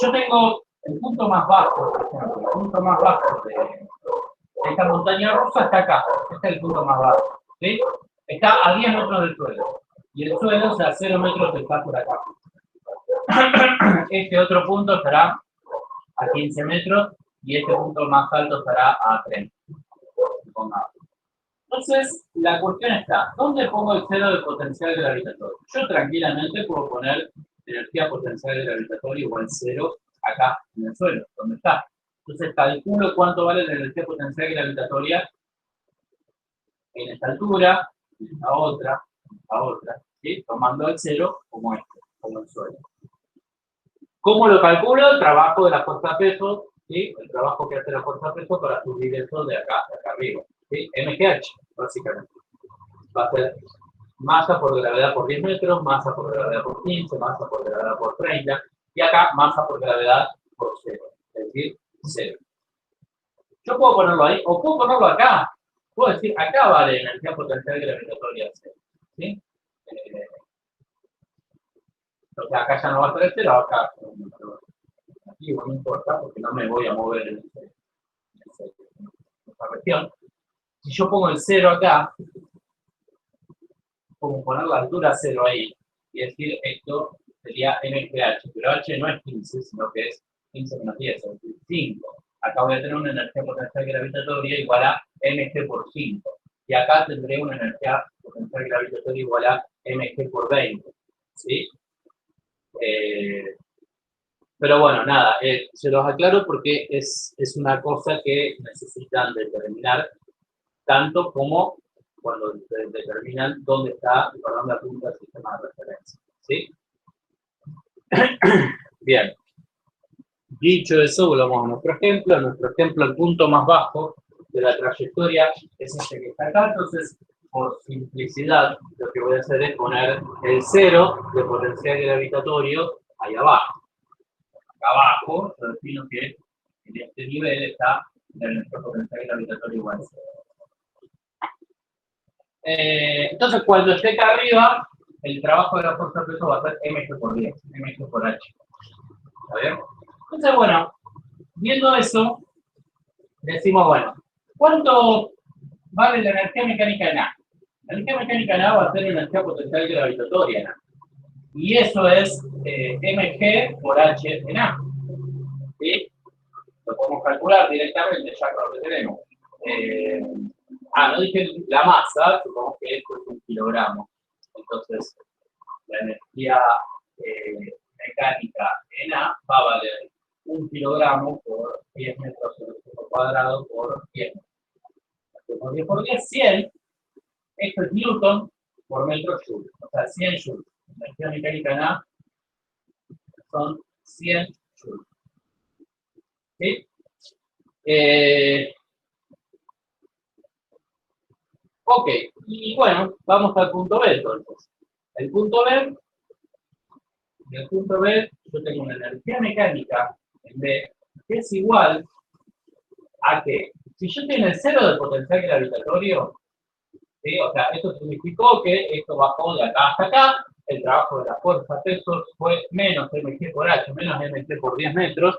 Yo tengo el punto más bajo, por ejemplo, el punto más bajo de esta montaña rusa está acá. Este es el punto más bajo, ¿sí? Está a 10 metros del suelo. Y el suelo, o sea, 0 metros está por acá. Este otro punto estará a 15 metros y este punto más alto estará a 30. Entonces, la cuestión está, ¿dónde pongo el cero de potencial gravitatorio? Yo tranquilamente puedo poner energía potencial gravitatoria igual 0 acá en el suelo, donde está. Entonces, calculo cuánto vale la energía potencial gravitatoria en esta altura, en esta otra, ¿sí? Tomando el 0 como el suelo. ¿Cómo lo calculo? El trabajo de la fuerza-peso, ¿sí? El trabajo que hace la fuerza-peso para subir eso de acá arriba, ¿sí? MGH, básicamente. Va a ser masa por gravedad por 10 metros, masa por gravedad por 15, masa por gravedad por 30, y acá masa por gravedad por 0, es decir, 0. Yo puedo ponerlo ahí, o puedo ponerlo acá. Puedo decir, acá vale energía potencial gravitatoria 0, ¿sí? O sea, acá ya no va a ser 0, acá aquí no importa, porque no me voy a mover en esta región. Si yo pongo el 0 acá, como poner la altura 0 ahí, y decir esto sería MGH, pero H no es 15, sino que es 15 menos 10, es decir, 5. acá voy a tener una energía potencial gravitatoria igual a mg por 5. Y acá tendré una energía potencial gravitatoria igual a mg por 20. ¿Sí? Pero bueno, nada, se los aclaro porque es una cosa que necesitan determinar tanto como cuando determinan dónde está y por dónde apunta el sistema de referencia. ¿Sí? Bien. Dicho eso, volvamos a nuestro ejemplo. En nuestro ejemplo, el punto más bajo de la trayectoria es este que está acá. Entonces, por simplicidad, lo que voy a hacer es poner el cero de potencial gravitatorio ahí abajo. Acá abajo, yo defino que en este nivel está nuestro potencial gravitatorio igual a 0. Entonces, cuando esté acá arriba, el trabajo de la fuerza de peso va a ser mg por 10, mg por h. ¿Está bien? Entonces, bueno, viendo eso, decimos, bueno, ¿cuánto vale la energía mecánica en A? La energía mecánica en A va a ser energía potencial gravitatoria en A. Y eso es mg por h en A. ¿Sí? Lo podemos calcular directamente ya con lo que tenemos. No dije la masa, supongamos que esto es 1 kilogramo. Entonces, la energía mecánica en A va a valer 1 kilogramo por 10 metros sobre el metro cuadrado por 10 metros. Por 10 por 10, 100. Esto es Newton por metro joule. O sea, 100 joules. La energía mecánica en A son 100 joules. ¿Sí? Ok, y bueno, vamos al punto B entonces. En el punto B, yo tengo una energía mecánica en B que es igual a que, si yo tengo el cero de potencial gravitatorio, ¿sí? O sea, eso significó que esto bajó de acá hasta acá, el trabajo de la fuerza pesos fue menos mg por h, menos mg por 10 metros,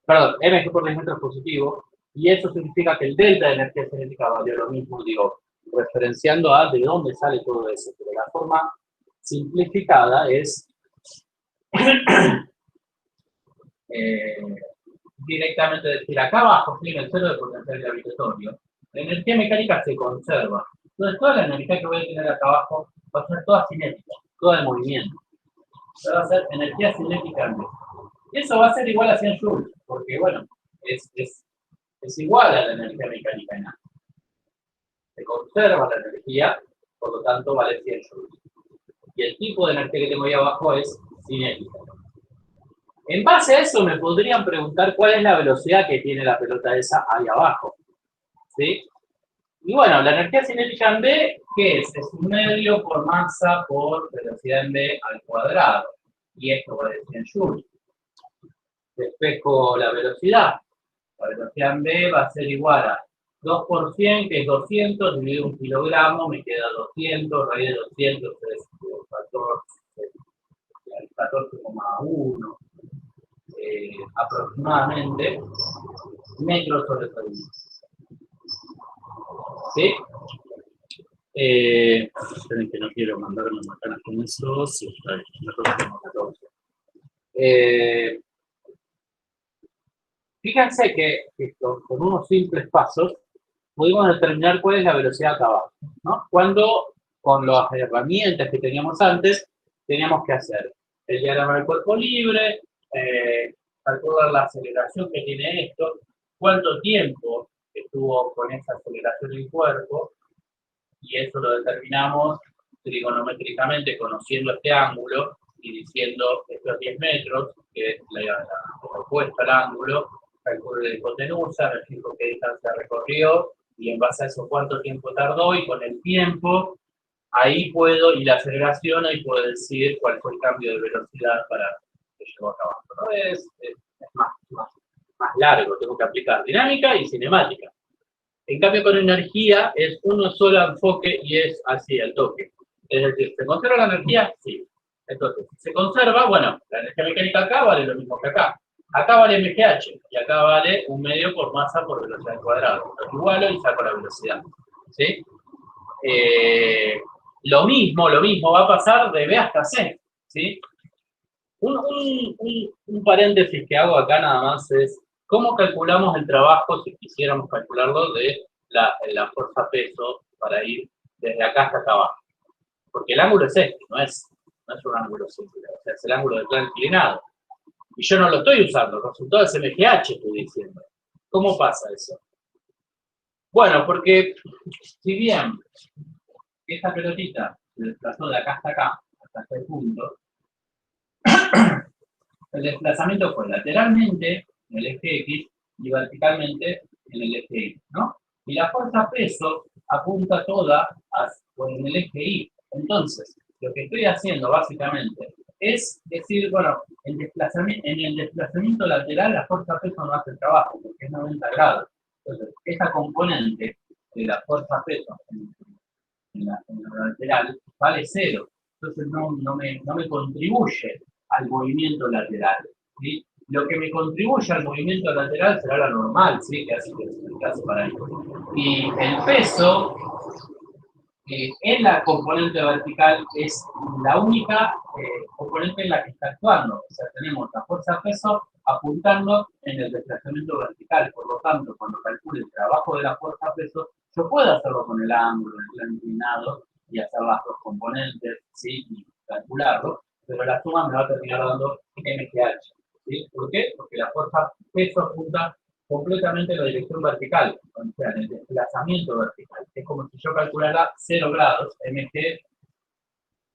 perdón, mg por 10 metros positivo, y eso significa que el delta de energía cinética valió lo mismo, digo, referenciando a de dónde sale todo eso, pero la forma simplificada es directamente decir, acá abajo tiene el cero de potencial gravitatorio, la energía mecánica se conserva. Entonces toda la energía que voy a tener acá abajo va a ser toda cinética, toda de movimiento. Va a ser energía cinética en B. Y eso va a ser igual a 100 joules, porque bueno, es igual a la energía mecánica en A. Se conserva la energía, por lo tanto vale 100 joules. Y el tipo de energía que tengo ahí abajo es cinética. En base a eso me podrían preguntar cuál es la velocidad que tiene la pelota esa ahí abajo. ¿Sí? Y bueno, la energía cinética en B, ¿qué es? Es un medio por masa por velocidad en B al cuadrado. Y esto vale 100 joules. Despejo la velocidad. La velocidad en B va a ser igual a 2 por 100, que es 200, dividido 1 kilogramo, me queda 200, raíz de 200 es 14,1 aproximadamente metros sobre segundo. ¿Sí? Esperen que no quiero mandarme macanas con eso. Sí, está bien, mejor que tengo 14. Fíjense que con unos simples pasos pudimos determinar cuál es la velocidad acá abajo, ¿no? Cuando con las herramientas que teníamos antes teníamos que hacer el diagrama del cuerpo libre, calcular la aceleración que tiene esto, cuánto tiempo estuvo con esa aceleración el cuerpo, y eso lo determinamos trigonométricamente conociendo este ángulo y diciendo estos 10 metros, que es la opuesta al ángulo, calculo la hipotenusa, me fijo qué distancia recorrió, y en base a eso cuánto tiempo tardó, y con el tiempo, ahí puedo, y la aceleración, ahí puedo decir cuál fue el cambio de velocidad para que llegó acá abajo, ¿no? Es más largo, tengo que aplicar dinámica y cinemática. En cambio, con energía es uno solo enfoque y es así, al toque. Es decir, ¿se conserva la energía? Sí. Entonces, si se conserva, bueno, la energía mecánica acá vale lo mismo que acá. Acá vale MGH y acá vale 1 medio por masa por velocidad al cuadrado. Lo igualo y saco la velocidad. ¿Sí? Lo mismo va a pasar de B hasta C. ¿Sí? Un paréntesis que hago acá nada más es ¿Cómo calculamos el trabajo si quisiéramos calcularlo de la fuerza peso para ir desde acá hasta acá abajo? Porque el ángulo es este, no es un ángulo simple, o sea, es el ángulo del plano inclinado. Y yo no lo estoy usando, el resultado es MGH, estoy diciendo. ¿Cómo pasa eso? Bueno, porque si bien esta pelotita se desplazó de acá hasta este punto, el desplazamiento fue lateralmente en el eje X y verticalmente en el eje Y, ¿no? Y la fuerza peso apunta toda en el eje Y. Entonces, lo que estoy haciendo básicamente es decir, bueno, en el desplazamiento lateral la fuerza peso no hace el trabajo, porque es 90 grados. Entonces, esa componente de la fuerza peso en la lateral vale 0. Entonces no me contribuye al movimiento lateral, ¿sí? Lo que me contribuye al movimiento lateral será la normal, ¿sí? Que hace que se desplace para ahí. Y el peso en la componente vertical es la única componente en la que está actuando. O sea, tenemos la fuerza peso apuntando en el desplazamiento vertical. Por lo tanto, cuando calcule el trabajo de la fuerza peso, yo puedo hacerlo con el ángulo, el plano inclinado y hacer las dos componentes, ¿sí? Y calcularlo, pero la suma me va a terminar dando MGH, ¿sí? ¿Por qué? Porque la fuerza peso apunta completamente en la dirección vertical, o sea, en el desplazamiento vertical. Es como si yo calculara 0 grados, mg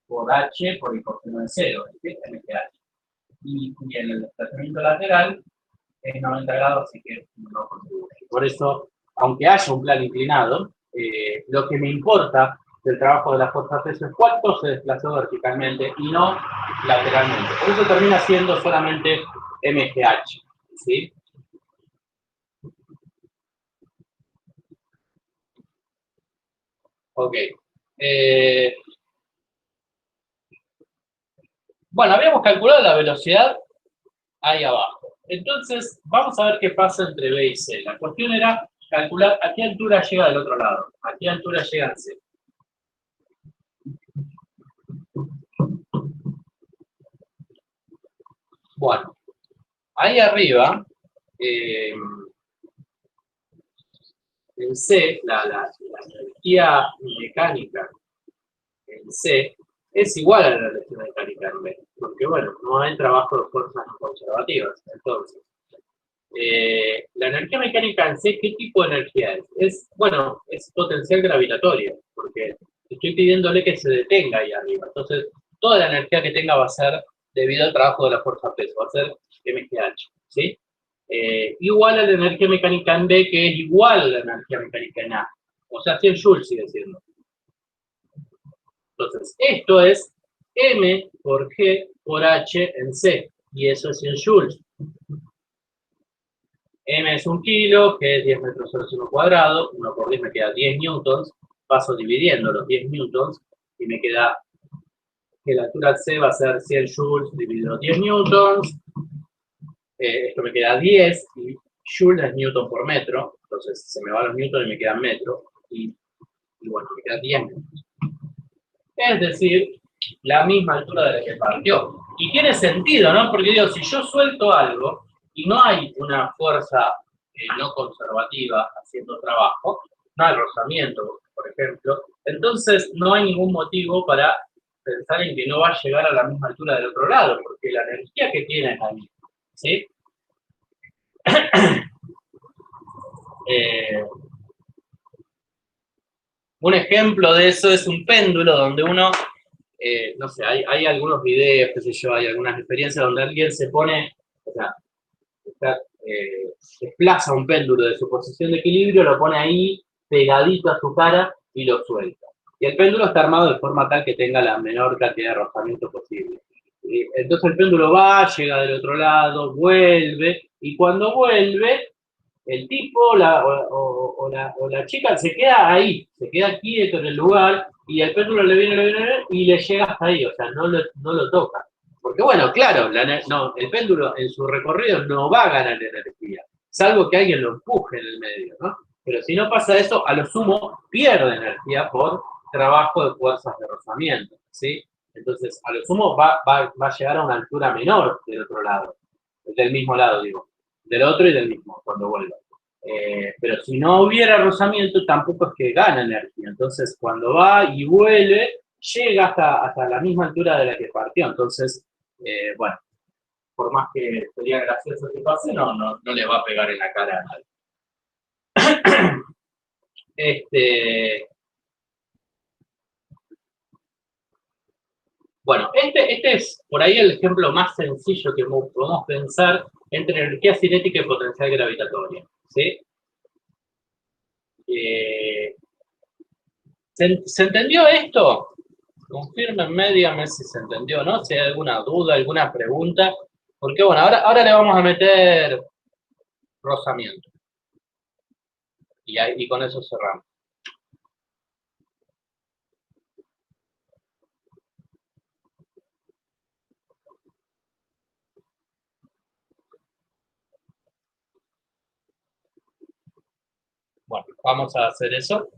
por h por el coseno de 0, ¿sí? MGH. Y en el desplazamiento lateral es 90 grados, así que no contribuye. Por eso, aunque haya un plano inclinado, lo que me importa del trabajo de la fuerza peso es cuánto se desplazó verticalmente y no lateralmente. Por eso termina siendo solamente MGH, ¿sí? Ok. Bueno, habíamos calculado la velocidad ahí abajo. Entonces, vamos a ver qué pasa entre B y C. La cuestión era calcular a qué altura llega del otro lado. A qué altura llega en C. Bueno, ahí arriba, en C, la energía mecánica en C es igual a la energía mecánica en B, porque bueno, no hay trabajo de fuerzas no conservativas. Entonces, la energía mecánica en C, ¿qué tipo de energía es? Bueno, es potencial gravitatoria, porque estoy pidiéndole que se detenga ahí arriba. Entonces, toda la energía que tenga va a ser debido al trabajo de la fuerza peso, va a ser MGH, ¿sí? Igual a la energía mecánica en B, que es igual a la energía mecánica en A. O sea, 100 joules sigue siendo. Entonces, esto es M por G por H en C, y eso es 100 joules. M es 1 kilo, que es 10 metros sobre segundo cuadrado, 1 por 10 me queda 10 newtons, paso dividiendo los 10 newtons, y me queda que la altura C va a ser 100 joules dividido 10 newtons, esto me queda 10, y joule es newton por metro, entonces se me van los newtons y me quedan metros, y bueno, me queda 10 metros. Es decir, la misma altura de la que partió. Y tiene sentido, ¿no? Porque digo, si yo suelto algo y no hay una fuerza no conservativa haciendo trabajo, no hay rozamiento, por ejemplo, entonces no hay ningún motivo para pensar en que no va a llegar a la misma altura del otro lado, porque la energía que tiene es la misma, ¿sí? Un ejemplo de eso es un péndulo donde uno, no sé, hay algunos videos, qué sé yo, hay algunas experiencias donde alguien se pone, o sea, desplaza un péndulo de su posición de equilibrio, lo pone ahí pegadito a su cara y lo suelta. Y el péndulo está armado de forma tal que tenga la menor cantidad de rozamiento posible. Entonces el péndulo va, llega del otro lado, vuelve, y cuando vuelve, el tipo o la chica se queda ahí, se queda quieto en el lugar, y el péndulo le viene y le llega hasta ahí, o sea, no lo toca. Porque bueno, claro, el péndulo en su recorrido no va a ganar energía, salvo que alguien lo empuje en el medio, ¿no? Pero si no pasa eso, a lo sumo pierde energía por trabajo de fuerzas de rozamiento, ¿sí? Entonces, a lo sumo va a llegar a una altura menor del otro lado, del mismo lado, digo. del otro y del mismo cuando vuelva. Pero si no hubiera rozamiento, tampoco es que gana energía. Entonces, cuando va y vuelve, llega hasta la misma altura de la que partió. Entonces, bueno, por más que sería gracioso que pase, no le va a pegar en la cara a nadie. Bueno, este es por ahí el ejemplo más sencillo que podemos pensar entre energía cinética y potencial gravitatoria, ¿sí? ¿Se entendió esto? Confírmenme, díganme si se entendió, ¿no? Si hay alguna duda, alguna pregunta. Porque bueno, ahora le vamos a meter rozamiento. Y con eso cerramos. Bueno, vamos a hacer eso.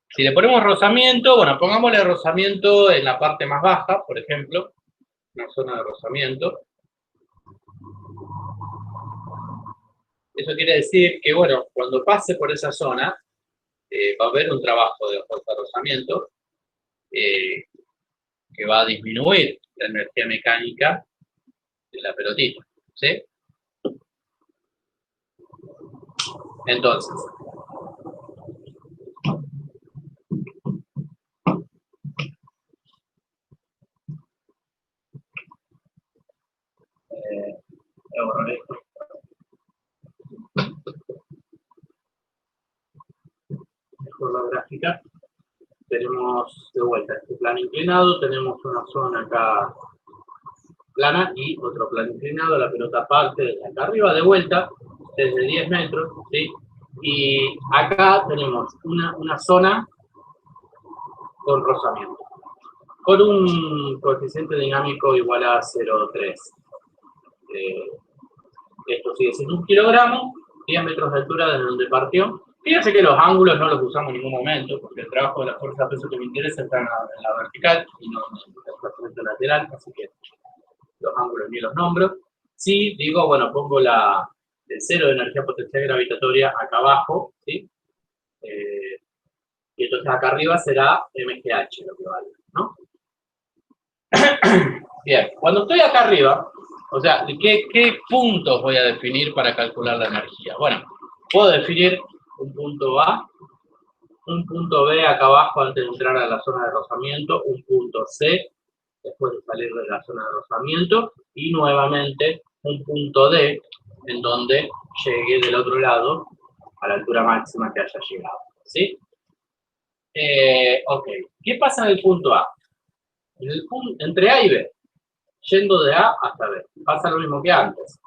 Si le ponemos rozamiento, bueno, pongámosle rozamiento en la parte más baja, por ejemplo, una zona de rozamiento. Eso quiere decir que, bueno, cuando pase por esa zona, va a haber un trabajo de fuerza de rozamiento que va a disminuir la energía mecánica de la pelotita, ¿sí? Entonces, mejor la gráfica. Tenemos de vuelta este plano inclinado, tenemos una zona acá plana y otro plano inclinado, la pelota parte desde acá arriba de vuelta, desde 10 metros, ¿sí? Y acá tenemos una zona con rozamiento, con un coeficiente dinámico igual a 0,3. Esto sigue siendo 1 kilogramo, 10 metros de altura desde donde partió. Fíjense que los ángulos no los usamos en ningún momento, porque el trabajo de la fuerza de peso que me interesa está en la vertical y no en el desplazamiento lateral, así que los ángulos ni los nombro. Sí, digo, bueno, pongo el cero de energía potencial gravitatoria acá abajo, ¿sí? Y entonces acá arriba será MGH lo que vale, ¿no? Bien, cuando estoy acá arriba, o sea, ¿qué puntos voy a definir para calcular la energía? Bueno, puedo definir un punto A, un punto B acá abajo antes de entrar a la zona de rozamiento, un punto C después de salir de la zona de rozamiento y nuevamente un punto D en donde llegue del otro lado a la altura máxima que haya llegado, ¿sí? Ok, ¿qué pasa en el punto A? Entre A y B, yendo de A hasta B, pasa lo mismo que antes.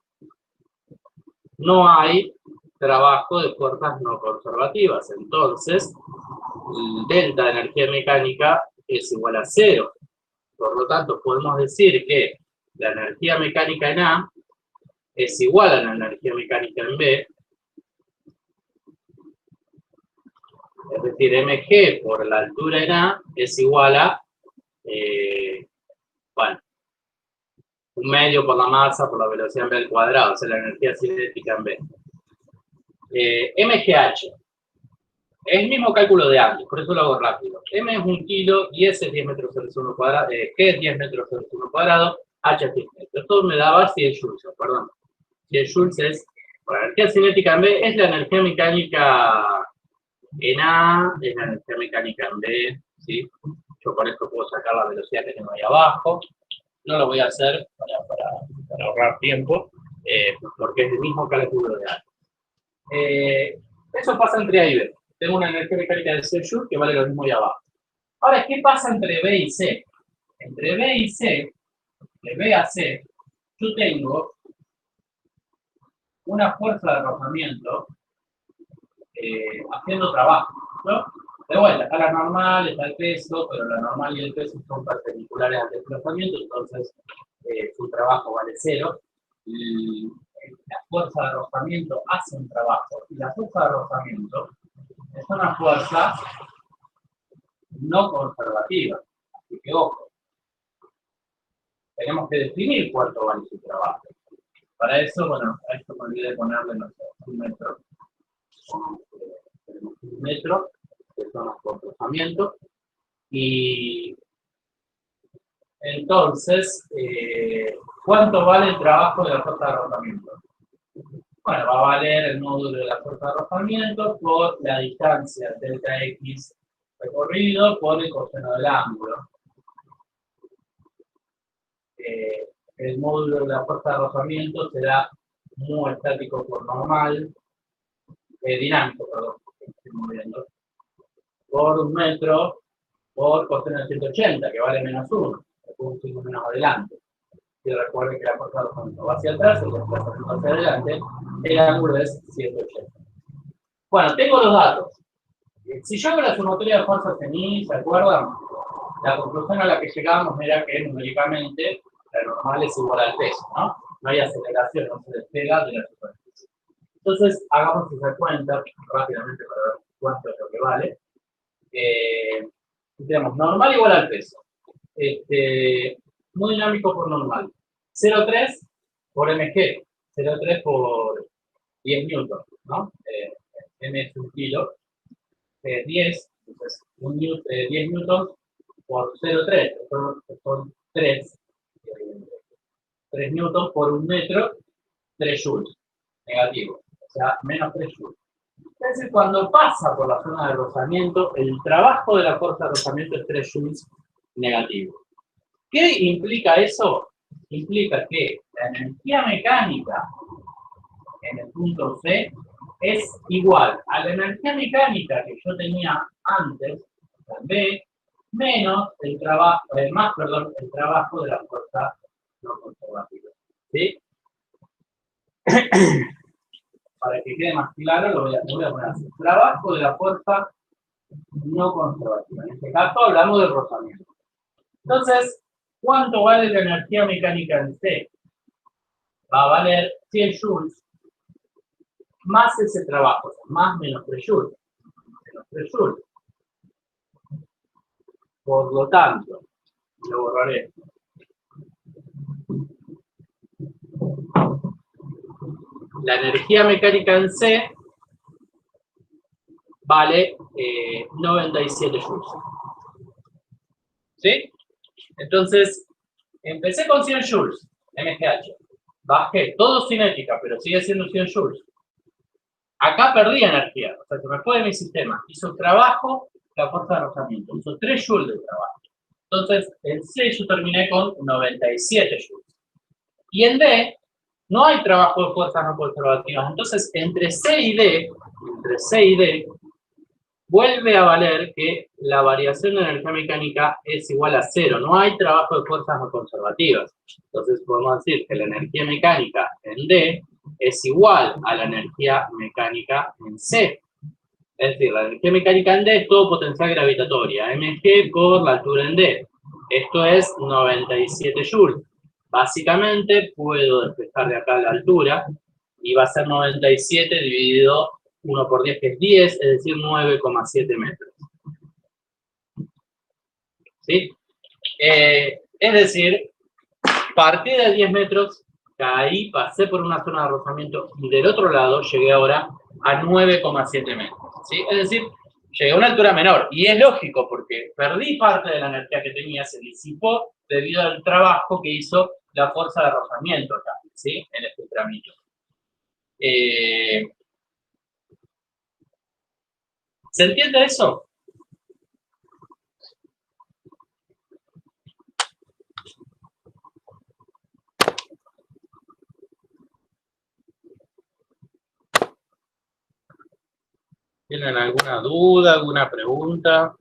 No hay trabajo de fuerzas no conservativas, entonces el delta de energía mecánica es igual a 0. Por lo tanto, podemos decir que la energía mecánica en A es igual a la energía mecánica en B, es decir, mg por la altura en A es igual a, bueno, 1/2 por la masa por la velocidad en B al cuadrado, o sea, la energía cinética en B. MGH, es el mismo cálculo de antes, por eso lo hago rápido. M es 1 kilo y S es 10 metros sobre 1 cuadrado, G es 10 metros sobre 1 cuadrado, H es 10 metros. Esto me daba 100 joules, perdón. 100 joules es, por la energía cinética en B, es la energía mecánica en A, es la energía mecánica en B, ¿sí? Yo con esto puedo sacar la velocidad que tengo ahí abajo. No lo voy a hacer para ahorrar tiempo, porque es el mismo cálculo de A. Eso pasa entre A y B. Tengo una energía mecánica de 6 joules que vale lo mismo ahí abajo. Ahora, ¿qué pasa entre B y C? Entre B y C, de B a C, yo tengo una fuerza de rozamiento haciendo trabajo, ¿no? De vuelta, acá la normal está el peso, pero la normal y el peso son perpendiculares al desplazamiento, entonces su trabajo vale 0. Y la fuerza de rozamiento hace un trabajo, y la fuerza de rozamiento es una fuerza no conservativa, así que ojo. tenemos que definir cuánto vale su trabajo. Para eso, bueno, a esto me olvidé ponerle, no sé, un metro. Tenemos un metro, que son los procesamientos. Y entonces, ¿cuánto vale el trabajo de la fuerza de arrojamiento? Bueno, va a valer el módulo de la fuerza de arrojamiento por la distancia delta X recorrido por el coseno del ángulo. El módulo de la fuerza de arrojamiento será mu estático por normal, dinámico, perdón, estoy moviendo, por un metro por coseno de 180, que vale menos 1, después un signo menos adelante. Y recuerden que la fuerza de arrojamiento va hacia atrás, el desplazamiento hacia adelante, el ángulo es 180. Bueno, tengo los datos. Si yo hago la sumatoria de fuerzas en I, ¿se acuerdan? La conclusión a la que llegamos era que numéricamente la normal es igual al peso, ¿no? No hay aceleración, no se despega de la superficie. Entonces, hagamos esa cuenta rápidamente para ver cuánto es lo que vale. Tenemos normal igual al peso. Muy dinámico por normal. 0,3 por mg. 0,3 por 10 newtons, ¿no? M es un kilo. 10, entonces 10 newtons por 0,3, son 3 newtons por un metro, 3 joules, negativo, o sea, menos 3 joules. Entonces, cuando pasa por la zona de rozamiento, el trabajo de la fuerza de rozamiento es 3 joules negativo. ¿Qué implica eso? Implica que la energía mecánica en el punto C es igual a la energía mecánica que yo tenía antes, la B, menos el trabajo, el trabajo de la fuerza no conservativa. ¿Sí? Para que quede más claro, lo voy a poner así. Trabajo de la fuerza no conservativa. En este caso hablamos del rozamiento. Entonces, ¿cuánto vale la energía mecánica en C? Va a valer 100 joules más ese trabajo, o sea, más menos 3 joules. Menos 3 joules. Por lo tanto, lo borraré. La energía mecánica en C vale 97 joules. ¿Sí? Entonces, empecé con 100 joules, MGH. Bajé, todo cinética, pero sigue siendo 100 joules. Acá perdí energía, o sea, se me fue de mi sistema. Hizo trabajo, la fuerza de rozamiento. Hizo 3 joules de trabajo. Entonces, en C yo terminé con 97 joules. Y en D, no hay trabajo de fuerzas no conservativas. Entonces, entre C y D, vuelve a valer que la variación de energía mecánica es igual a 0. No hay trabajo de fuerzas no conservativas. Entonces, podemos decir que la energía mecánica en D es igual a la energía mecánica en C. Es decir, la energía mecánica en D es todo potencial gravitatoria. Mg por la altura en D. Esto es 97 joules. Básicamente, puedo despejar de acá la altura y va a ser 97 dividido 1 por 10, que es 10, es decir, 9,7 metros. ¿Sí? Es decir, partí de 10 metros, caí, pasé por una zona de rozamiento y del otro lado llegué ahora a 9,7 metros. ¿Sí? Es decir, llegué a una altura menor. Y es lógico porque perdí parte de la energía que tenía, se disipó debido al trabajo que hizo la fuerza de rozamiento acá, ¿sí? En este tramito. ¿Se entiende eso? ¿Tienen alguna duda, alguna pregunta?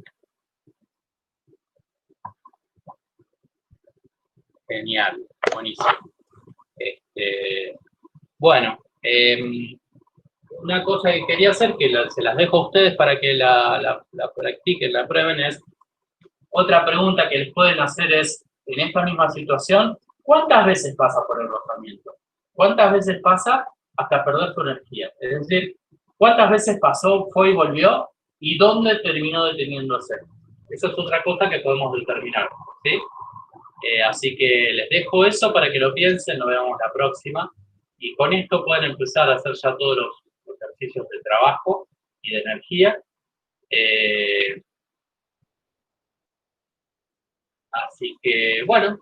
Genial, buenísimo. Bueno, una cosa que quería hacer, que se las dejo a ustedes para que la practiquen, la prueben, es otra pregunta que les pueden hacer es, en esta misma situación, ¿cuántas veces pasa por el rozamiento? ¿Cuántas veces pasa hasta perder su energía? Es decir, ¿cuántas veces pasó, fue y volvió? ¿Y dónde terminó deteniéndose? Eso es otra cosa que podemos determinar, ¿sí? Así que les dejo eso para que lo piensen, nos vemos la próxima. Y con esto pueden empezar a hacer ya todos los ejercicios de trabajo y de energía. Así que, bueno,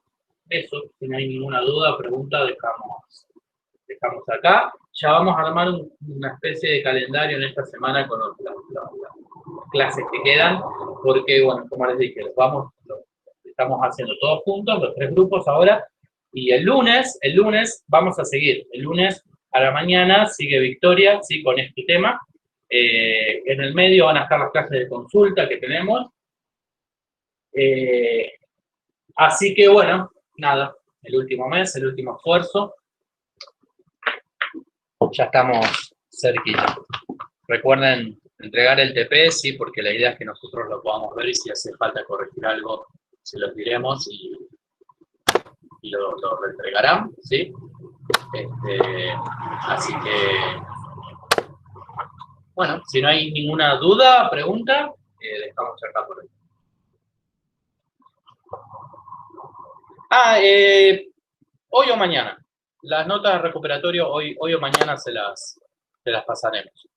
eso, si no hay ninguna duda o pregunta, dejamos acá. Ya vamos a armar una especie de calendario en esta semana con las clases que quedan, porque, bueno, como les dije, los estamos haciendo todos juntos, los 3 grupos ahora, y el lunes vamos a seguir. El lunes a la mañana sigue Victoria, sí, con este tema. En el medio van a estar las clases de consulta que tenemos. Así que, bueno, nada, el último mes, el último esfuerzo. Ya estamos cerquita. Recuerden entregar el TP, sí, porque la idea es que nosotros lo podamos ver y si hace falta corregir algo, se los diremos y lo reentregarán, ¿sí? Así que, bueno, si no hay ninguna duda, pregunta, dejamos acá por hoy. Hoy o mañana. Las notas de recuperatorio hoy o mañana se las pasaremos.